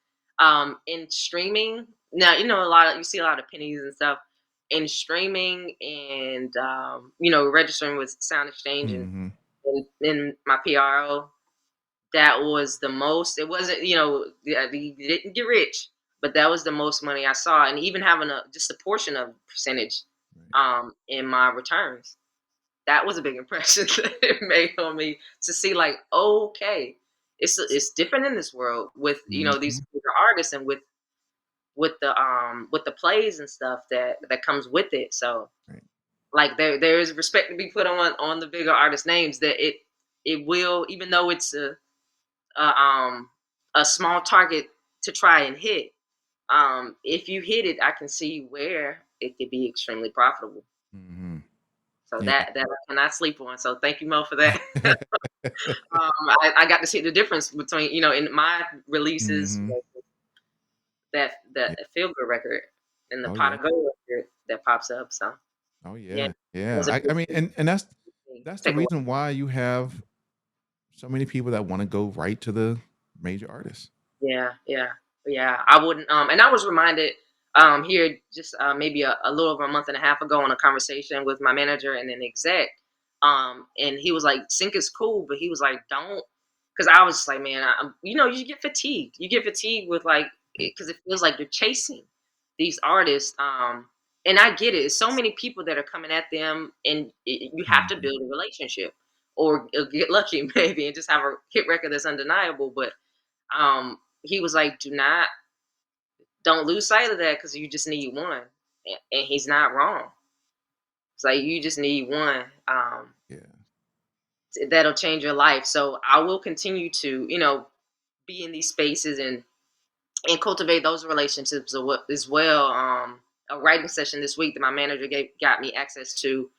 In streaming, now you see a lot of pennies and stuff in streaming, and registering with Sound Exchange and Mhm. in my PRO. That was the most. It wasn't, you didn't get rich, but that was the most money I saw, and even having just a portion of percentage Right. in my returns, that was a big impression that it made on me to see like, okay, it's different in this world with these Mhm. bigger artists and with the plays and stuff that comes with it. So Right. like there is respect to be put on the bigger artist names that it will, even though it's a, um, a small target to try and hit. If you hit it, I can see where it could be extremely profitable. Mhm. So Yeah. that I cannot sleep on. So thank you, Mo, for that. I got to see the difference between in my releases Mhm. that Yeah. feel good record and the Oh, pot yeah. of gold record that pops up. So Oh, yeah, yeah. it Yeah. was a I mean, and big that's the takeaway. reason why you have so many people that wanna go right to the major artists. Yeah, yeah, yeah. I wouldn't. And I was reminded here just maybe a little over a month and a half ago on a conversation with my manager and an exec. And he was like, "Sync is cool," but he was like, "Don't," because I was just like, "Man, you get fatigued. You get fatigued with like Right. because it feels like you're chasing these artists." And I get it. It's so many people that are coming at them, and you have to Mhm. build a relationship or get lucky maybe and just have a hit record that's undeniable, but he was like, don't lose sight of that because you just need one. And he's not wrong. It's like you just need one. Yeah. That'll change your life. So I will continue to, be in these spaces and cultivate those relationships as well. A writing session this week that my manager got me access to.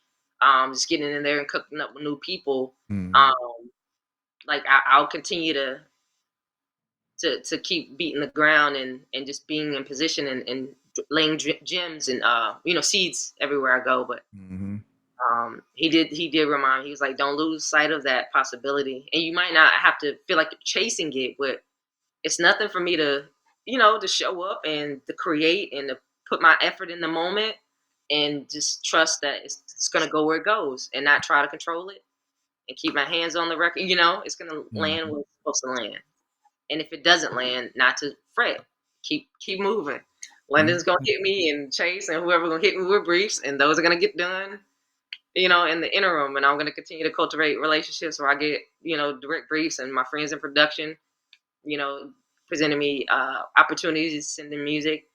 Just getting in there and cooking up with new people. Mhm. Um, like I'll continue to keep beating the ground and just being in position and laying gems and seeds everywhere I go. But Mhm. he did remind me. He was like, don't lose sight of that possibility, and you might not have to feel like you're chasing it, but it's nothing for me to to show up and to create and to put my effort in the moment and just trust that it's gonna go where it goes and not try to control it and keep my hands on the record. It's gonna land Mhm. where it's supposed to land. And if it doesn't land, not to fret. Keep moving. London's gonna Mhm. hit me and Chase and whoever gonna hit me with briefs, and those are gonna get done. in the interim, and I'm going to continue to cultivate relationships where I get, direct briefs and my friends in production, you know, presenting me opportunities to send them music.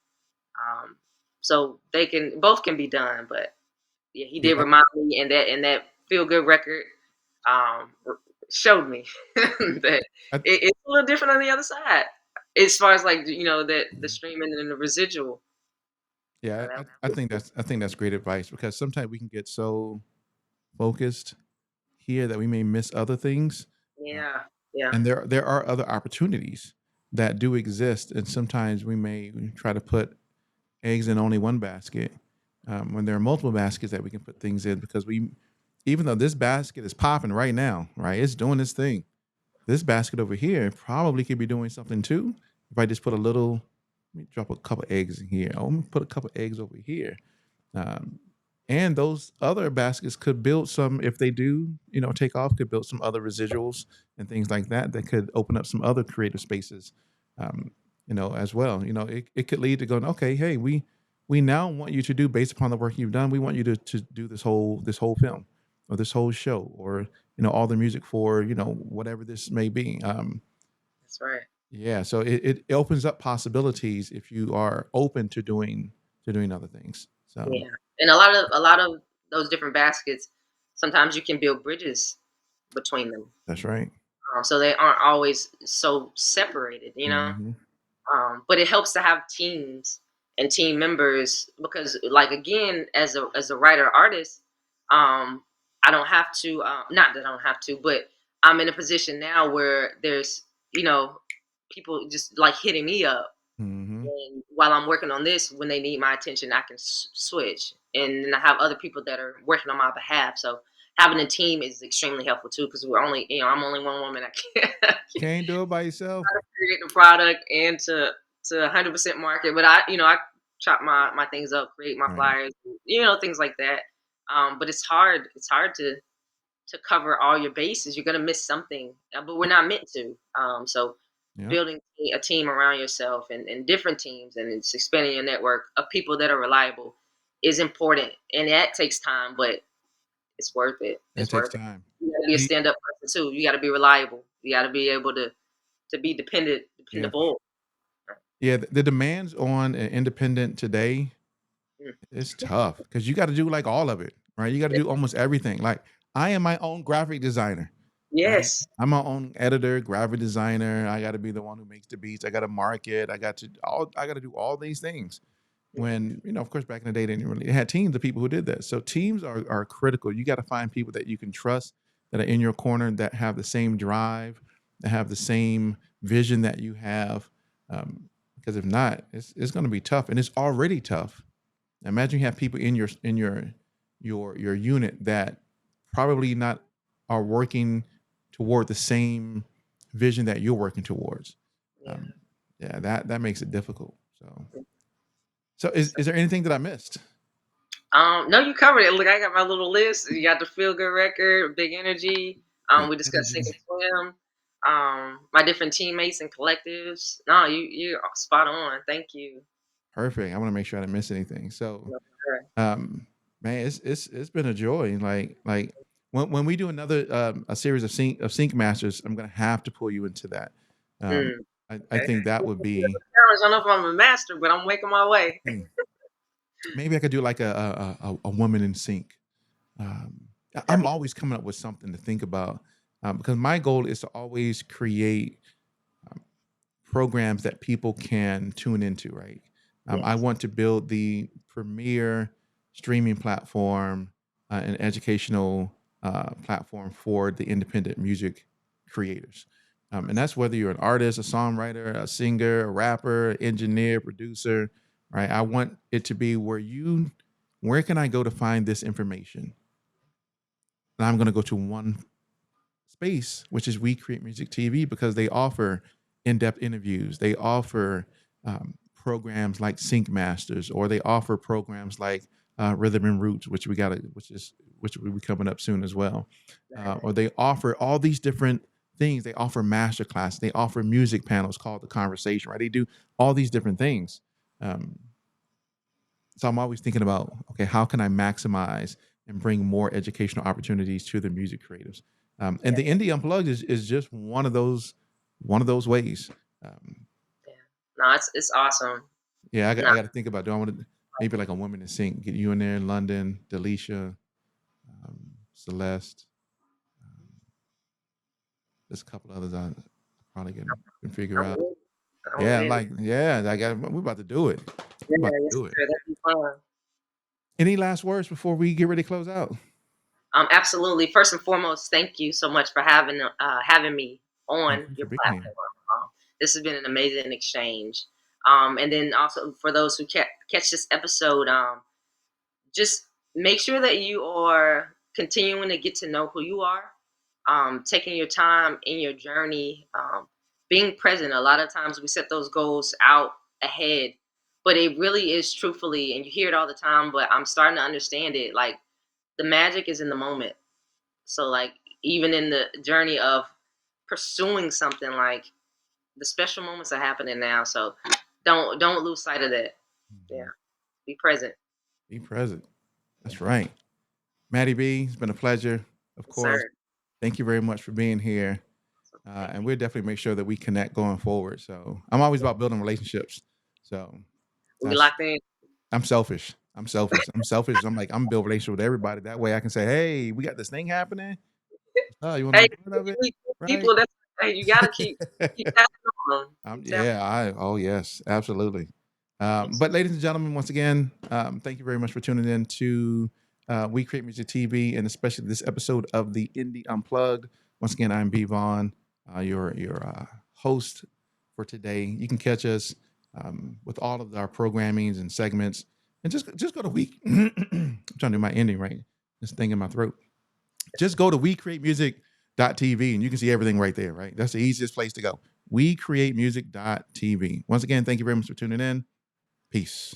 Um, so they can both can be done, but yeah, he did Yeah, remind me, and that feel good record um, showed me that I, it's a little different on the other side, as far as like that the streaming and the residual. yeah, That- I think that's great advice because sometimes we can get so focused here that we may miss other things, uh, Yeah, yeah, and there are other opportunities that do exist, and sometimes we may try to put eggs in only one basket when there are multiple baskets that we can put things in because we, even though this basket is popping right now, right, it's doing this thing. This basket over here probably could be doing something too. If I just put a little, let me drop a couple eggs in here. I'm gonna put a couple eggs over here. Um, and those other baskets could build some, if they do, take off, could build some other residuals and things like that that could open up some other creative spaces, um, as well. It could lead to going, okay, hey, we now want you to do based upon the work you've done. We want you to do this whole film or this whole show or all the music for whatever this may be. that's right. Yeah, so it opens up possibilities if you are open to doing other things. So Yeah, and a lot of those different baskets, sometimes you can build bridges between them, that's right. so they aren't always so separated. Hmm. But it helps to have teams and team members because, like, again, as a writer artist, I don't have to. Not that I don't have to, but I'm in a position now where there's people just like hitting me up, Hmm. and while I'm working on this, when they need my attention, I can switch, and then I have other people that are working on my behalf. So having a team is extremely helpful too, because I'm only one woman. I can't Can't do it by yourself. create the product and to 100% market. But I chop my things up, create my Right. flyers, things like that. But it's hard. It's hard to cover all your bases. You're gonna miss something, but we're not meant to. So Yep. building a team around yourself and different teams and it's expanding your network of people that are reliable is important, and that takes time, but it's worth it. It It's takes worth it. time. You got to be a The stand-up person too. You got to be reliable. You got to be able to be Yeah. dependable. Yeah. The demands on an independent today Mm. is tough because you got to do like all of it, right? You got to do almost everything. Like I am my own graphic designer, right? Yes. I'm my own editor, graphic designer. I got to be the one who makes the beats. I got to market. I got to do all these things. Yeah. When of course back in the day they had teams of people who did that, so teams are critical. You got to find people that you can trust, that are in your corner, that have the same drive, that have the same vision that you have, because if not, it's going to be tough, and it's already tough. Imagine you have people in your unit that probably not are working toward the same vision that you're working towards. Yeah. um, yeah, that makes it difficult. So is there anything that I missed? No, you covered it. Look, I got my little list. You got the feel good record, big energy. Big We discussed sing and energy. swim. My different teammates and collectives. No, you're spot on. Thank you. Perfect. I want to make sure I didn't miss anything. So, No, sure. um, man, it's been a joy. Like when we do another a series of sync masters, I'm gonna have to pull you into that. Um, Mm, I okay. think that would be. I don't know if I'm a master, but I'm making my way. Maybe I could do like a woman in sync. That'd I'm be always coming up with something to think about, because my goal is to always create programs that people can tune into, right? I yes. want to build the premier streaming platform, and educational platform for the independent music creators. And that's whether you're an artist, a songwriter, a singer, a rapper, engineer, producer, right? I want it to be where can I go to find this information? And I'm going to go to one space, which is We Create Music TV, because they offer in-depth interviews. They offer programs like Sync Masters, or they offer programs like Rhythm and Roots, which will be coming up soon as well. Or they offer all these different things. They offer master class. They offer music panels called The Conversation. Right? They do all these different things. Um, so I'm always thinking about, okay, how can I maximize and bring more educational opportunities to the music creatives. And Yeah. the Indie Unplugged is just one of those ways. Um, Yeah. No, it's awesome. yeah, No, I got to think about, do I want to maybe like a woman to sing, get you in there, London, Delisha, Celeste. Um, there's a couple others I probably can figure I'm out. with. I'm Yeah, with it. like we're about to do it. Yeah, We're about to yes, do it. sir. That'd be fun. Any last words before we get ready to close out? Absolutely. First and foremost, thank you so much for having me Thank on you for your being here. platform. This has been an amazing exchange. And then also for those who catch this episode, just make sure that you are continuing to get to know who you are, taking your time in your journey, being present. A lot of times we set those goals out ahead, but it really is truthfully, and you hear it all the time, but I'm starting to understand it. Like the magic is in the moment. So like even in the journey of pursuing something, like the special moments are happening now. So don't lose sight of that. Yeah. Mhm. Be present. Be present. Yeah. That's right. Maddie B, it's been a pleasure. Of Yes, course. sir. Thank you very much for being here. So, thank And you. we'll definitely make sure that we connect going forward. So I'm always about building relationships. So We that's locked in. I'm selfish. I'm selfish. I'm selfish. I'm like, I'm building relationship with everybody. That way I can say, hey, we got this thing happening. Oh, you want to Hey, be part of it? you meet Right? people. That's hey, you gotta keep tapping on them. Keep tapping. Oh yes, absolutely. Yes, But ladies and gentlemen, once again, thank you very much for tuning in to We Create Music TV, and especially this episode of the Indie Unplugged. Once again, I'm B Vaughan, your host for today. You can catch us with all of our programmings and segments, and just go to week. I'm trying to do my ending right. This thing in my throat. Just go to WeCreateMusic.tv and you can see everything right there, right? That's the easiest place to go. WeCreateMusic.tv. Once again, thank you very much for tuning in. Peace.